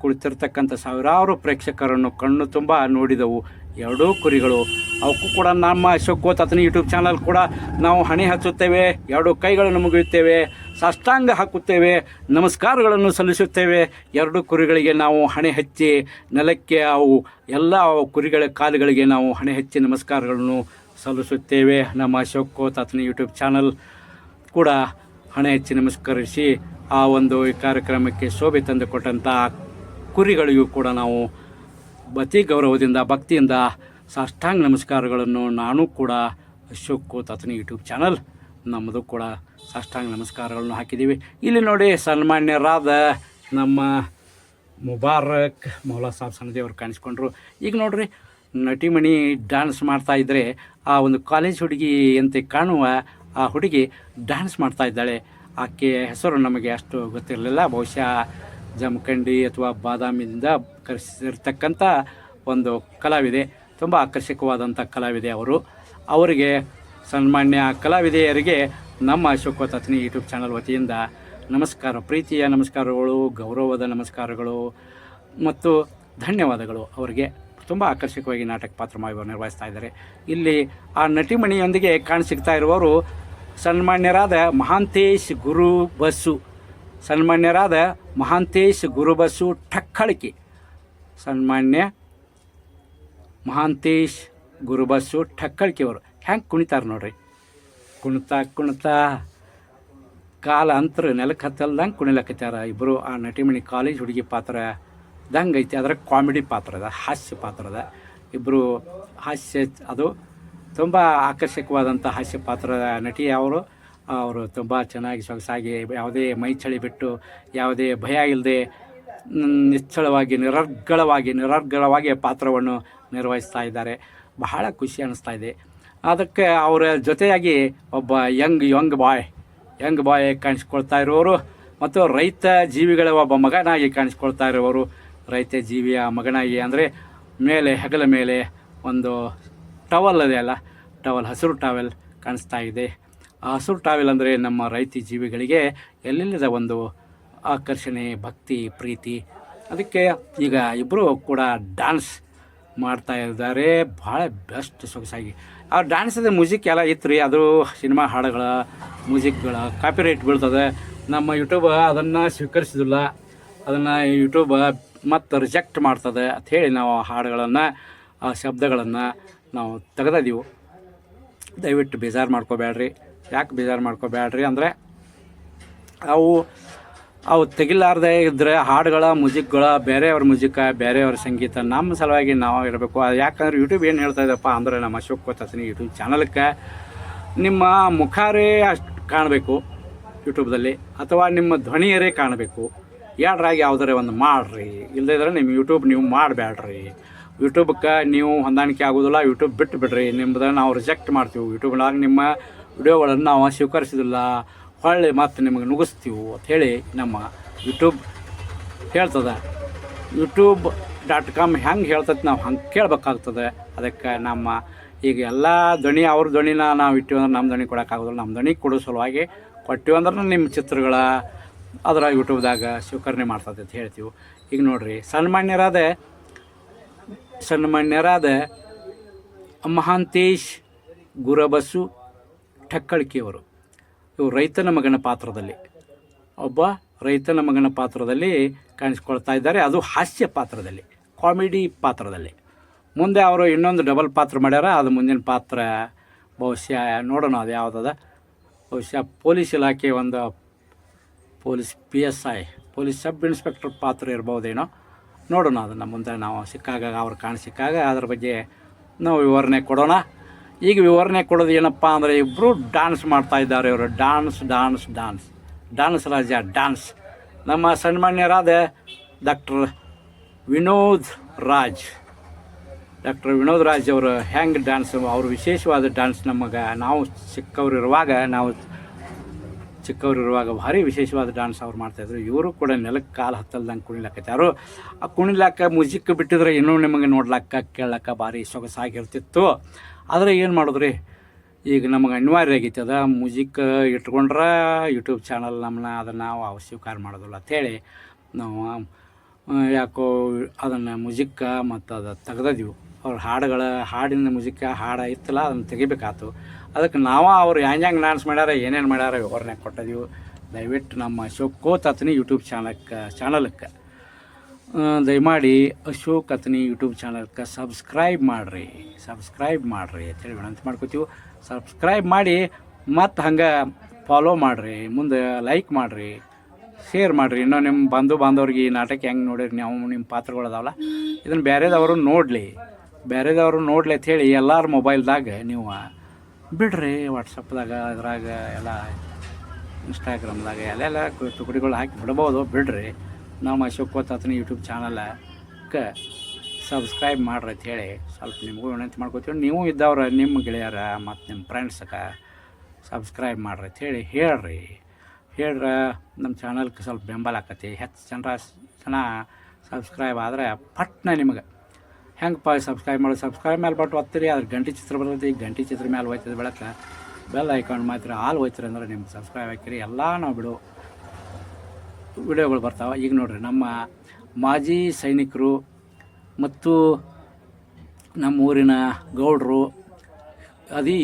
A: ಕುಳಿತಿರ್ತಕ್ಕಂಥ ಸಾವಿರಾರು ಪ್ರೇಕ್ಷಕರನ್ನು ಕಣ್ಣು ತುಂಬ ನೋಡಿದವು 2 ಕುರಿಗಳು. ಅವಕ್ಕೂ ಕೂಡ ನಮ್ಮ ಅಶೋಕ್ ಕೋತಾತನಿ ಯೂಟ್ಯೂಬ್ ಚಾನಲ್ ಕೂಡ ನಾವು ಹಣೆ ಹಚ್ಚುತ್ತೇವೆ, 2 ಕೈಗಳನ್ನು ಮುಗಿಯುತ್ತೇವೆ, ಸಾಷ್ಟಾಂಗ ಹಾಕುತ್ತೇವೆ, ನಮಸ್ಕಾರಗಳನ್ನು ಸಲ್ಲಿಸುತ್ತೇವೆ. 2 ಕುರಿಗಳಿಗೆ ನಾವು ಹಣೆ ಹಚ್ಚಿ ನೆಲಕ್ಕೆ ಅವು ಎಲ್ಲ ಕುರಿಗಳ ಕಾಲುಗಳಿಗೆ ನಾವು ಹಣೆ ಹಚ್ಚಿ ನಮಸ್ಕಾರಗಳನ್ನು ಸಲ್ಲಿಸುತ್ತೇವೆ. ನಮ್ಮ ಅಶೋಕ್ ಕೋತಾತನಿ ಯೂಟ್ಯೂಬ್ ಚಾನಲ್ ಕೂಡ ಹಣೆ ಹಚ್ಚಿ ನಮಸ್ಕರಿಸಿ ಆ ಒಂದು ಈ ಕಾರ್ಯಕ್ರಮಕ್ಕೆ ಶೋಭೆ ತಂದು ಕೊಟ್ಟಂಥ ಕುರಿಗಳಿಗೂ ಕೂಡ ನಾವು ಅತಿ ಗೌರವದಿಂದ ಭಕ್ತಿಯಿಂದ ಸಾಷ್ಟಾಂಗ ನಮಸ್ಕಾರಗಳನ್ನು ನಾನು ಕೂಡ ಅಶೋಕ್ ಕೋತಾತನಿ ಯೂಟ್ಯೂಬ್ ಚಾನಲ್ ನಮ್ಮದು ಕೂಡ ಸಾಷ್ಟಾಂಗ ನಮಸ್ಕಾರಗಳನ್ನು ಹಾಕಿದ್ದೀವಿ. ಇಲ್ಲಿ ನೋಡಿ ಸನ್ಮಾನ್ಯರಾದ ನಮ್ಮ ಮುಬಾರಕ್ ಮೌಲಾ ಸಾಬ್ ಸನದಿಯವರು ಕಾಣಿಸ್ಕೊಂಡ್ರು. ಈಗ ನೋಡ್ರಿ ನಟಿಮಣಿ ಡ್ಯಾನ್ಸ್ ಮಾಡ್ತಾಯಿದ್ರೆ ಆ ಒಂದು ಕಾಲೇಜ್ ಹುಡುಗಿ ಅಂತ ಕಾಣುವ ಆ ಹುಡುಗಿ ಡ್ಯಾನ್ಸ್ ಮಾಡ್ತಾ ಇದ್ದಾಳೆ. ಆಕೆಯ ಹೆಸರು ನಮಗೆ ಅಷ್ಟು ಗೊತ್ತಿರಲಿಲ್ಲ. ಬಹುಶಃ ಜಮಖಂಡಿ ಅಥವಾ ಬಾದಾಮಿಯಿಂದ ಕರೆಸಿರ್ತಕ್ಕಂಥ ಒಂದು ಕಲಾವಿದೆ, ತುಂಬ ಆಕರ್ಷಕವಾದಂಥ ಕಲಾವಿದೆ ಅವರು. ಅವರಿಗೆ ಸನ್ಮಾನ್ಯ ಕಲಾವಿದೆಯರಿಗೆ ನಮ್ಮ ಅಶೋಕ್ ಕೋತಾತನಿ ಯೂಟ್ಯೂಬ್ ಚಾನಲ್ ವತಿಯಿಂದ ನಮಸ್ಕಾರ, ಪ್ರೀತಿಯ ನಮಸ್ಕಾರಗಳು, ಗೌರವದ ನಮಸ್ಕಾರಗಳು ಮತ್ತು ಧನ್ಯವಾದಗಳು. ಅವರಿಗೆ ತುಂಬ ಆಕರ್ಷಕವಾಗಿ ನಾಟಕ ಪಾತ್ರ ನಿರ್ವಹಿಸ್ತಾ ಇದ್ದಾರೆ. ಇಲ್ಲಿ ಆ ನಟಿಮಣಿಯೊಂದಿಗೆ ಕಾಣಸಿಗ್ತಾ ಇರುವವರು ಸನ್ಮಾನ್ಯರಾದ ಮಹಾಂತೇಶ್ ಗುರುಬಸ್ಸು ಠಕ್ಕಳಿಕೆ. ಸನ್ಮಾನ್ಯ ಮಹಾಂತೇಶ್ ಗುರುಬಸ್ಸು ಠಕ್ಕಳಿಕೆಯವರು ಹೆಂಗೆ ಕುಣಿತಾರೆ ನೋಡ್ರಿ. ಕುಣಿತಾ ಕಾಲ ಅಂತರ ನೆಲಕ್ಕೆ ಹತ್ತಲ್ದಂಗೆ ಕುಣಿಲಕ್ಕತ್ತಾರ ಇಬ್ಬರು. ಆ ನಟಿಮಣಿ ಕಾಲೇಜ್ ಹುಡುಗಿ ಪಾತ್ರದಂಗೆ ಐತಿ. ಅದರ ಕಾಮಿಡಿ ಪಾತ್ರ ಅದ, ಹಾಸ್ಯ ಪಾತ್ರ ಅದ. ಇಬ್ಬರು ಹಾಸ್ಯ, ಅದು ತುಂಬ ಆಕರ್ಷಕವಾದಂಥ ಹಾಸ್ಯ ಪಾತ್ರದ ನಟಿ ಅವರು ತುಂಬ ಚೆನ್ನಾಗಿ ಸೊಗಸಾಗಿ ಯಾವುದೇ ಮೈ ಚಳಿ ಬಿಟ್ಟು ಯಾವುದೇ ಭಯ ಇಲ್ಲದೆ ನಿಶ್ಚಳವಾಗಿ ನಿರರ್ಗಳವಾಗಿ ಪಾತ್ರವನ್ನು ನಿರ್ವಹಿಸ್ತಾ ಇದ್ದಾರೆ. ಬಹಳ ಖುಷಿ ಅನ್ನಿಸ್ತಾ ಇದೆ. ಅದಕ್ಕೆ ಅವರ ಜೊತೆಯಾಗಿ ಒಬ್ಬ ಯಂಗ್ ಬಾಯ್ ಕಾಣಿಸ್ಕೊಳ್ತಾ ಇರುವವರು ಮತ್ತು ರೈತ ಜೀವಿಗಳ ಒಬ್ಬ ಮಗನಾಗಿ ಕಾಣಿಸ್ಕೊಳ್ತಾ ಇರುವವರು. ರೈತ ಜೀವಿಯ ಮಗನಾಗಿ ಅಂದರೆ ಹೆಗಲ ಮೇಲೆ ಒಂದು ಟವಲ್ ಅದೆಯಲ್ಲ, ಹಸಿರು ಟವೆಲ್ ಕಾಣಿಸ್ತಾ ಇದೆ. ಆ ಹಸಿರು ಟವೆಲ್ ಅಂದರೆ ನಮ್ಮ ರೈತ ಜೀವಿಗಳಿಗೆ ಎಲ್ಲಿಲ್ಲದ ಒಂದು ಆಕರ್ಷಣೆ, ಭಕ್ತಿ, ಪ್ರೀತಿ. ಅದಕ್ಕೆ ಈಗ ಇಬ್ಬರು ಕೂಡ ಡ್ಯಾನ್ಸ್ ಮಾಡ್ತಾ ಇದ್ದಾರೆ ಭಾಳ ಬೆಸ್ಟ್ ಸೊಗಸಾಗಿ. ಆ ಡ್ಯಾನ್ಸದ ಮ್ಯೂಸಿಕ್ ಎಲ್ಲ ಇತ್ತು ರೀ, ಅದು ಸಿನಿಮಾ ಹಾಡುಗಳ ಮ್ಯೂಸಿಕ್ಗಳ ಕಾಪಿರೈಟ್ ಬೀಳ್ತದೆ. ನಮ್ಮ ಯೂಟ್ಯೂಬ್ ಅದನ್ನು ಸ್ವೀಕರಿಸಿದಿಲ್ಲ, ಅದನ್ನು ಯೂಟ್ಯೂಬ್ ಮತ್ತು ರಿಜೆಕ್ಟ್ ಮಾಡ್ತದೆ ಅಂಥೇಳಿ ನಾವು ಹಾಡುಗಳನ್ನು, ಆ ಶಬ್ದಗಳನ್ನು ನಾವು ತೆಗೆದಿದ್ದೀವಿ. ದಯವಿಟ್ಟು ಬೇಜಾರು ಮಾಡ್ಕೋಬೇಡ್ರಿ. ಯಾಕೆ ಬೇಜಾರು ಮಾಡ್ಕೋಬೇಡ್ರಿ ಅಂದರೆ ಅವು ತೆಗಿಲಾರ್ದೇ ಇದ್ದರೆ ಹಾಡುಗಳ ಮ್ಯೂಸಿಕ್ಗಳ ಬೇರೆಯವ್ರ ಮ್ಯೂಸಿಕ್ಕ ಬೇರೆಯವ್ರ ಸಂಗೀತ ನಮ್ಮ ಸಲುವಾಗಿ ನಾವು ಇರಬೇಕು. ಅದು ಯಾಕಂದ್ರೆ ಯೂಟ್ಯೂಬ್ ಏನು ಹೇಳ್ತಾ ಇದ್ದಪ್ಪ ಅಂದರೆ ನಮ್ಮ ಅಶೋಕ್ ಕೋತಾತನಿ ಯೂಟ್ಯೂಬ್ ಚಾನಲ್ಗೆ ನಿಮ್ಮ ಮುಖಾರೇ ಅಷ್ಟು ಕಾಣಬೇಕು ಯೂಟ್ಯೂಬ್ದಲ್ಲಿ, ಅಥವಾ ನಿಮ್ಮ ಧ್ವನಿಯರೇ ಕಾಣಬೇಕು. ಎರಡರಾಗಿ ಯಾವುದಾರೆ ಒಂದು ಮಾಡಿರಿ. ಇಲ್ಲದೇ ಇದ್ರೆ ನಿಮ್ಮ ಯೂಟ್ಯೂಬ್ ನೀವು ಮಾಡಬೇಡ್ರಿ. ಯೂಟ್ಯೂಬ್ಗೆ ನೀವು ಹೊಂದಾಣಿಕೆ ಆಗೋದಿಲ್ಲ, ಯೂಟ್ಯೂಬ್ ಬಿಟ್ಟು ಬಿಡ್ರಿ. ನಿಮ್ಮದನ್ನು ನಾವು ರಿಜೆಕ್ಟ್ ಮಾಡ್ತೀವಿ. ಯೂಟ್ಯೂಬ್ನಾಗ ನಿಮ್ಮ ವಿಡಿಯೋಗಳನ್ನು ನಾವು ಸ್ವೀಕರಿಸೋದಿಲ್ಲ, ಹೊಳ್ಳಿ ಮತ್ತು ನಿಮಗೆ ನುಗ್ಗಿಸ್ತೀವಿ ಅಂಥೇಳಿ ನಮ್ಮ ಯೂಟ್ಯೂಬ್ ಹೇಳ್ತದೆ. YouTube.com ಹೆಂಗೆ ಹೇಳ್ತದೆ ನಾವು ಹಂಗೆ ಕೇಳಬೇಕಾಗ್ತದೆ. ಅದಕ್ಕೆ ನಮ್ಮ ಈಗ ಎಲ್ಲ ಧ್ವನಿ ಅವ್ರ ಧ್ವನಿನ ನಾವು ಇಟ್ಟಿವಿ ಅಂದ್ರೆ ನಮ್ಮ ಧ್ವನಿ ಕೊಡೋಕ್ಕಾಗೋದಿಲ್ಲ. ನಮ್ಮ ಧ್ವನಿ ಕೊಡೋ ಸಲುವಾಗಿ ಕೊಟ್ಟಿವಿ ಅಂದ್ರೆ ನಿಮ್ಮ ಚಿತ್ರಗಳ ಅದರ ಯೂಟ್ಯೂಬ್ದಾಗ ಸ್ವೀಕರಣೆ ಮಾಡ್ತದೆ ಅಂತ ಹೇಳ್ತೀವಿ. ಈಗ ನೋಡಿರಿ, ಸನ್ಮಾನ್ಯರಾದ ಮಹಾಂತೇಶ್ ಗುರಬಸು ಠಕ್ಕಳಿಕೆಯವರು, ಇವರು ರೈತನ ಮಗನ ಪಾತ್ರದಲ್ಲಿ ಕಾಣಿಸ್ಕೊಳ್ತಾ ಇದ್ದಾರೆ. ಅದು ಹಾಸ್ಯ ಪಾತ್ರದಲ್ಲಿ, ಕಾಮಿಡಿ ಪಾತ್ರದಲ್ಲಿ. ಮುಂದೆ ಅವರು ಇನ್ನೊಂದು ಡಬಲ್ ಪಾತ್ರ ಮಾಡ್ಯಾರ. ಅದು ಮುಂದಿನ ಪಾತ್ರ ಬಹುಶಃ ನೋಡೋಣ ಅದು ಯಾವುದದ. ಬಹುಶಃ ಪೊಲೀಸ್ ಇಲಾಖೆ ಒಂದು police PSI police sub inspector ಪಾತ್ರ ಇರ್ಬೋದೇನೋ, ನೋಡೋಣ. ಅದನ್ನು ಮುಂದೆ ನಾವು ಸಿಕ್ಕಾಗ ಅವ್ರು ಕಾಣಿಸಿಕ್ಕಾಗ ಅದ್ರ ಬಗ್ಗೆ ನಾವು ವಿವರಣೆ ಕೊಡೋಣ. ಈಗ ವಿವರಣೆ ಕೊಡೋದು ಏನಪ್ಪ ಅಂದರೆ, ಇಬ್ಬರು ಡ್ಯಾನ್ಸ್ ಮಾಡ್ತಾಯಿದ್ದಾರೆ. ಇವರು ಡ್ಯಾನ್ಸ್ ರಾಜ ಡ್ಯಾನ್ಸ್. ನಮ್ಮ ಸನ್ಮಾನ್ಯರಾದ ಡಾಕ್ಟರ್ ವಿನೋದ್ ರಾಜ್ ಅವರು ಹೆಂಗೆ ಡ್ಯಾನ್ಸ್, ಅವರು ವಿಶೇಷವಾದ ಡ್ಯಾನ್ಸ್ ನಮಗೆ ನಾವು ಚಿಕ್ಕವರಿರುವಾಗ ಭಾರಿ ವಿಶೇಷವಾದ ಡ್ಯಾನ್ಸ್ ಅವ್ರು ಮಾಡ್ತಾಯಿದ್ರು. ಇವರು ಕೂಡ ನೆಲಕ್ಕೆ ಕಾಲು ಹತ್ತಲ್ದಂಗೆ ಕುಣಿಲಕ್ಕತ್ತಾರು. ಆ ಕುಣಿಲಾಕ ಮ್ಯೂಸಿಕ್ ಬಿಟ್ಟಿದ್ರೆ ಇನ್ನೂ ನಿಮಗೆ ನೋಡ್ಲಕ್ಕ ಕೇಳಕ್ಕೆ ಭಾರಿ ಸೊಗಸಾಗಿರ್ತಿತ್ತು. ಆದರೆ ಏನು ಮಾಡಿದ್ರಿ, ಈಗ ನಮಗೆ ಅನಿವಾರ್ಯ ಆಗೈತೆ. ಅದ ಮ್ಯೂಸಿಕ್ ಇಟ್ಕೊಂಡ್ರೆ ಯೂಟ್ಯೂಬ್ ಚಾನಲ್ ನಮ್ಮನ್ನ ಅದನ್ನು ನಾವು ಸ್ವೀಕಾರ ಮಾಡೋದಿಲ್ಲ ಅಂಥೇಳಿ ನಾವು ಯಾಕೋ ಅದನ್ನು ಮ್ಯೂಸಿಕ್ಕ ಮತ್ತು ಅದು ತೆಗ್ದಿದ್ವಿ. ಅವ್ರ ಹಾಡಿನ ಮ್ಯೂಸಿಕ್ಕ ಹಾಡು ಇತ್ತಲ್ಲ, ಅದನ್ನು ತೆಗಿಬೇಕಾಯ್ತು. ಅದಕ್ಕೆ ನಾವು ಅವ್ರು ಹೆಂಗೆ ಡ್ಯಾನ್ಸ್ ಮಾಡ್ಯಾರ, ಏನೇನು ಮಾಡ್ಯಾರ ವಿವರಣೆ ಕೊಟ್ಟಿದ್ದೀವಿ. ದಯವಿಟ್ಟು ನಮ್ಮ ಅಶೋಕ್ ಕೋತಾತನಿ ಯೂಟ್ಯೂಬ್ ಚಾನಲ್ಗೆ ದಯಮಾಡಿ ಅಶೋಕ್ ಅತನಿ ಯೂಟ್ಯೂಬ್ ಚಾನಲ್ಗೆ ಸಬ್ಸ್ಕ್ರೈಬ್ ಮಾಡಿರಿ ಅಂತೇಳಿ ವಿನಂತಿ ಮಾಡ್ಕೋತೀವಿ. ಸಬ್ಸ್ಕ್ರೈಬ್ ಮಾಡಿ ಮತ್ತು ಹಂಗೆ ಫಾಲೋ ಮಾಡಿರಿ, ಮುಂದೆ ಲೈಕ್ ಮಾಡಿರಿ, ಶೇರ್ ಮಾಡಿರಿ. ಇನ್ನೂ ನಿಮ್ಮ ಬಾಂಧವ್ರಿಗೆ ಈ ನಾಟಕ ಹೆಂಗೆ ನೋಡಿರಿ ನೀವು, ನಿಮ್ಮ ಪಾತ್ರಗಳದಾವಲ್ಲ, ಇದನ್ನು ಬೇರೆದವರು ನೋಡಲಿ ಅಂಥೇಳಿ ಎಲ್ಲರ ಮೊಬೈಲ್ದಾಗ ನೀವು ಬಿಡ್ರಿ. ವಾಟ್ಸಪ್ದಾಗ ಅದ್ರಾಗ ಎಲ್ಲ ಇನ್ಸ್ಟಾಗ್ರಾಮ್ದಾಗ ಎಲ್ಲೆಲ್ಲ ತುಕಡಿಗಳು ಹಾಕಿ ಬಿಡ್ಬೋದು, ಬಿಡ್ರಿ. ನಮ್ಮ ಅಶೋಕ್ ಕೋತಾತನಿ ಯೂಟ್ಯೂಬ್ ಚಾನಲ್ಗೆ ಸಬ್ಸ್ಕ್ರೈಬ್ ಮಾಡ್ರಿ ಅಂಥೇಳಿ ಸ್ವಲ್ಪ ನಿಮಗೂ ವಿನಂತಿ ಮಾಡ್ಕೋತೀವಿ. ನೀವು ಇದ್ದವ್ರ ನಿಮ್ಮ ಗೆಳೆಯರ ಮತ್ತು ನಿಮ್ಮ ಫ್ರೆಂಡ್ಸ್ಗೆ ಸಬ್ಸ್ಕ್ರೈಬ್ ಮಾಡ್ರಿ ಅಂಥೇಳಿ ಹೇಳ್ರಿ. ನಮ್ಮ ಚಾನಲ್ಗೆ ಸ್ವಲ್ಪ ಬೆಂಬಲ ಆಕತಿ. ಹೆಚ್ಚು ಜನ ಸಬ್ಸ್ಕ್ರೈಬ್ ಆದರೆ ಪಟ್ನ ನಿಮಗೆ ಹೆಂಗಪ್ಪ ಸಬ್ಸ್ಕ್ರೈಬ್ ಮೇಲೆ ಬಟ್ ಒತ್ತಿರಿ. ಅದ್ರ ಗಂಟೆ ಚಿತ್ರ ಬರ್ತೈತಿ, ಗಂಟೆ ಚಿತ್ರ ಮೇಲೆ ಹೋಯ್ತದೆ ಬೆಳಕ, ಬೆಲ್ ಐಕಾನ್ ಮಾತ್ರ ಹಾಲು ಹೋಯ್ತಿರಿ ಅಂದ್ರೆ ನಿಮ್ಗೆ ಸಬ್ಸ್ಕ್ರೈಬ್ ಹಾಕಿರಿ. ಎಲ್ಲ ನಾವು ಬಿಡೋ ವಿಡಿಯೋಗಳು ಬರ್ತಾವೆ. ಈಗ ನೋಡಿರಿ, ನಮ್ಮ ಮಾಜಿ ಸೈನಿಕರು ಮತ್ತು ನಮ್ಮ ಊರಿನ ಗೌಡರು,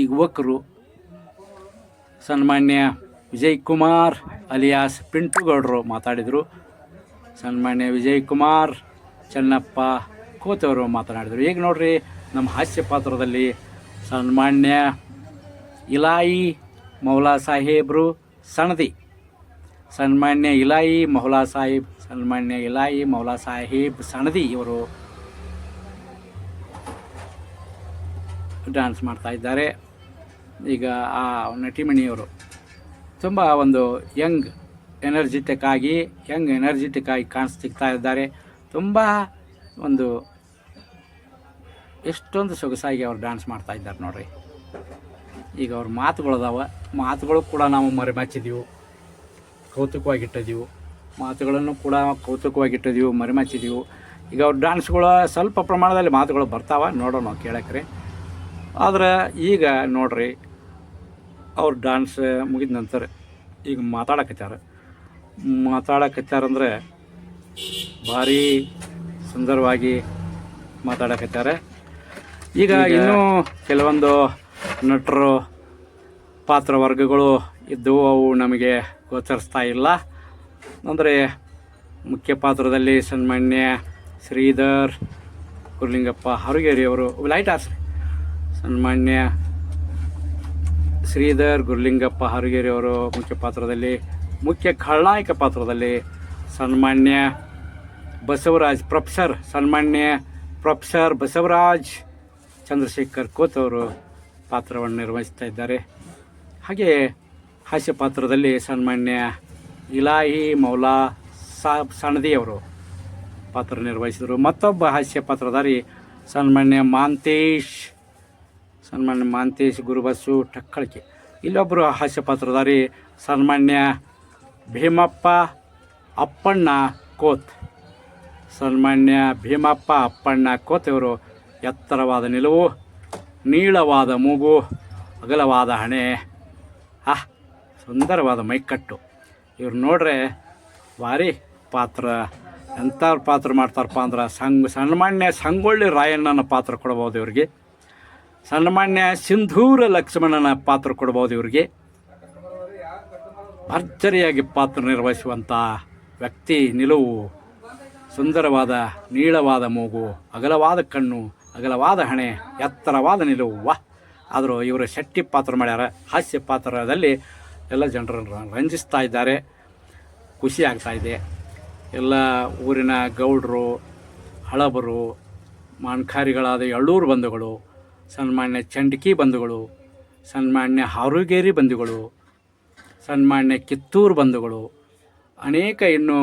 A: ಯುವಕರು, ಸನ್ಮಾನ್ಯ ವಿಜಯ್ ಕುಮಾರ್ ಅಲಿಯಾಸ್ ಪಿಂಟು ಗೌಡರು ಮಾತಾಡಿದರು. ಸನ್ಮಾನ್ಯ ವಿಜಯ್ ಕುಮಾರ್ ಚೆನ್ನಪ್ಪ ಕೋತವರು ಮಾತನಾಡಿದರು. ಈಗ ನೋಡ್ರಿ, ನಮ್ಮ ಹಾಸ್ಯ ಪಾತ್ರದಲ್ಲಿ ಸನ್ಮಾನ್ಯ ಇಲಾಯಿ ಮೌಲಾ ಸಾಹೇಬ್ರು ಸಣದಿ, ಸನ್ಮಾನ್ಯ ಇಲಾಯಿ ಮೌಲಾ ಸಾಹೇಬ್ ಸಣದಿ ಇವರು ಡ್ಯಾನ್ಸ್ ಮಾಡ್ತಾ ಇದ್ದಾರೆ. ಈಗ ಆ ನಟಿಮಣಿಯವರು ತುಂಬ ಒಂದು ಯಂಗ್ ಎನರ್ಜಿಟಿಕ್ ಆಗಿ ಕಾಣಿಸ್ತಿಕ್ತಾ ಇದ್ದಾರೆ. ತುಂಬ ಒಂದು ಎಷ್ಟೊಂದು ಸೊಗಸಾಗಿ ಅವ್ರು ಡ್ಯಾನ್ಸ್ ಮಾಡ್ತಾ ಇದ್ದಾರೆ ನೋಡ್ರಿ. ಈಗ ಅವ್ರ ಮಾತುಗಳು ಕೂಡ ನಾವು ಮರೆಮಾಚಿದ್ದೀವಿ, ಕೌತುಕವಾಗಿಟ್ಟಿದ್ದೀವಿ, ಮರೆಮಾಚಿದ್ದೀವಿ. ಈಗ ಅವ್ರ ಡ್ಯಾನ್ಸ್ಗಳು ಸ್ವಲ್ಪ ಪ್ರಮಾಣದಲ್ಲಿ ಮಾತುಗಳು ಬರ್ತಾವೆ, ನೋಡೋಣ ಕೇಳಕ್ರಿ. ಆದರೆ ಈಗ ನೋಡ್ರಿ, ಅವ್ರ ಡ್ಯಾನ್ಸ್ ಮುಗಿದ ನಂತರ ಈಗ ಮಾತಾಡಕತ್ತಾರಂದ್ರೆ ಭಾರಿ ಸುಂದರವಾಗಿ ಮಾತಾಡಕತ್ತಾರೆ. ಈಗ ಇನ್ನೂ ಕೆಲವೊಂದು ನಟರು ಪಾತ್ರವರ್ಗಗಳು ಇದ್ದವು, ಅವು ನಮಗೆ ಗೋಚರಿಸ್ತಾ ಇಲ್ಲ. ಅಂದರೆ ಮುಖ್ಯ ಪಾತ್ರದಲ್ಲಿ ಸನ್ಮಾನ್ಯ ಶ್ರೀಧರ್ ಗುರುಲಿಂಗಪ್ಪ ಹರಗೇರಿಯವರು, ಲೈಟ್ ಹಾರಿಸ್ರಿ, ಸನ್ಮಾನ್ಯ ಶ್ರೀಧರ್ ಗುರುಲಿಂಗಪ್ಪ ಹಾರುಗೇರಿ ಅವರು ಮುಖ್ಯ ಪಾತ್ರದಲ್ಲಿ, ಮುಖ್ಯ ಖಳನಾಯಕ ಪಾತ್ರದಲ್ಲಿ ಸನ್ಮಾನ್ಯ ಬಸವರಾಜ್ ಸನ್ಮಾನ್ಯ ಪ್ರೊಫೆಸರ್ ಬಸವರಾಜ್ ಚಂದ್ರಶೇಖರ್ ಕೋತ್ ಅವರು ಪಾತ್ರವನ್ನು ನಿರ್ವಹಿಸ್ತಾ ಇದ್ದಾರೆ. ಹಾಗೆ ಹಾಸ್ಯ ಪಾತ್ರದಲ್ಲಿ ಸನ್ಮಾನ್ಯ ಇಲಾಹಿ ಮೌಲಾ ಸಾಬ್ ಸಣದಿಯವರು ಪಾತ್ರ ನಿರ್ವಹಿಸಿದರು. ಮತ್ತೊಬ್ಬ ಹಾಸ್ಯ ಪಾತ್ರಧಾರಿ ಸನ್ಮಾನ್ಯ ಮಾಂತೇಶ್ ಗುರುಬಸ್ಸು ಟಕ್ಕಳಿಕೆ. ಇಲ್ಲೊಬ್ಬರು ಹಾಸ್ಯ ಪಾತ್ರಧಾರಿ ಸನ್ಮಾನ್ಯ ಭೀಮಪ್ಪ ಅಪ್ಪಣ್ಣ ಕೋತ್. ಇವರು ಎತ್ತರವಾದ ನಿಲುವು, ನೀಳವಾದ ಮೂಗು, ಅಗಲವಾದ ಹಣೆ, ಸುಂದರವಾದ ಮೈಕಟ್ಟು. ಇವ್ರು ನೋಡ್ರೆ ಭಾರಿ ಪಾತ್ರ. ಎಂಥವ್ರ ಪಾತ್ರ ಮಾಡ್ತಾರಪ್ಪ ಅಂದ್ರೆ ಸನ್ಮಾನ್ಯ ಸಂಗೊಳ್ಳಿ ರಾಯಣ್ಣನ ಪಾತ್ರ ಕೊಡ್ಬೋದು ಇವ್ರಿಗೆ, ಸನ್ಮಾನ್ಯ ಸಿಂಧೂರ ಲಕ್ಷ್ಮಣನ ಪಾತ್ರ ಕೊಡ್ಬೋದು ಇವ್ರಿಗೆ. ಭರ್ಜರಿಯಾಗಿ ಪಾತ್ರ ನಿರ್ವಹಿಸುವಂಥ ವ್ಯಕ್ತಿ. ನಿಲುವು, ಸುಂದರವಾದ ನೀಳವಾದ ಮೂಗು, ಅಗಲವಾದ ಕಣ್ಣು, ಅಗಲವಾದ ಹಣೆ, ಎತ್ತರವಾದ ನಿಲುವು. ಆದರೂ ಇವರು ಶೆಟ್ಟಿ ಪಾತ್ರ ಮಾಡ್ಯಾರ. ಹಾಸ್ಯ ಪಾತ್ರದಲ್ಲಿ ಎಲ್ಲ ಜನರನ್ನು ರಂಜಿಸ್ತಾ ಇದ್ದಾರೆ. ಖುಷಿ ಆಗ್ತಾ ಇದೆ. ಎಲ್ಲ ಊರಿನ ಗೌಡರು, ಹಳಬರು, ಮಾನ್ಖಾರಿಗಳಾದ ಎಳ್ಳೂರು ಬಂಧುಗಳು, ಸನ್ಮಾನ್ಯ ಚಂಡಕಿ ಬಂಧುಗಳು, ಸನ್ಮಾನ್ಯ ಹಾರುಗೇರಿ ಬಂಧುಗಳು, ಸನ್ಮಾನ್ಯ ಕಿತ್ತೂರು ಬಂಧುಗಳು, ಅನೇಕ ಇನ್ನೂ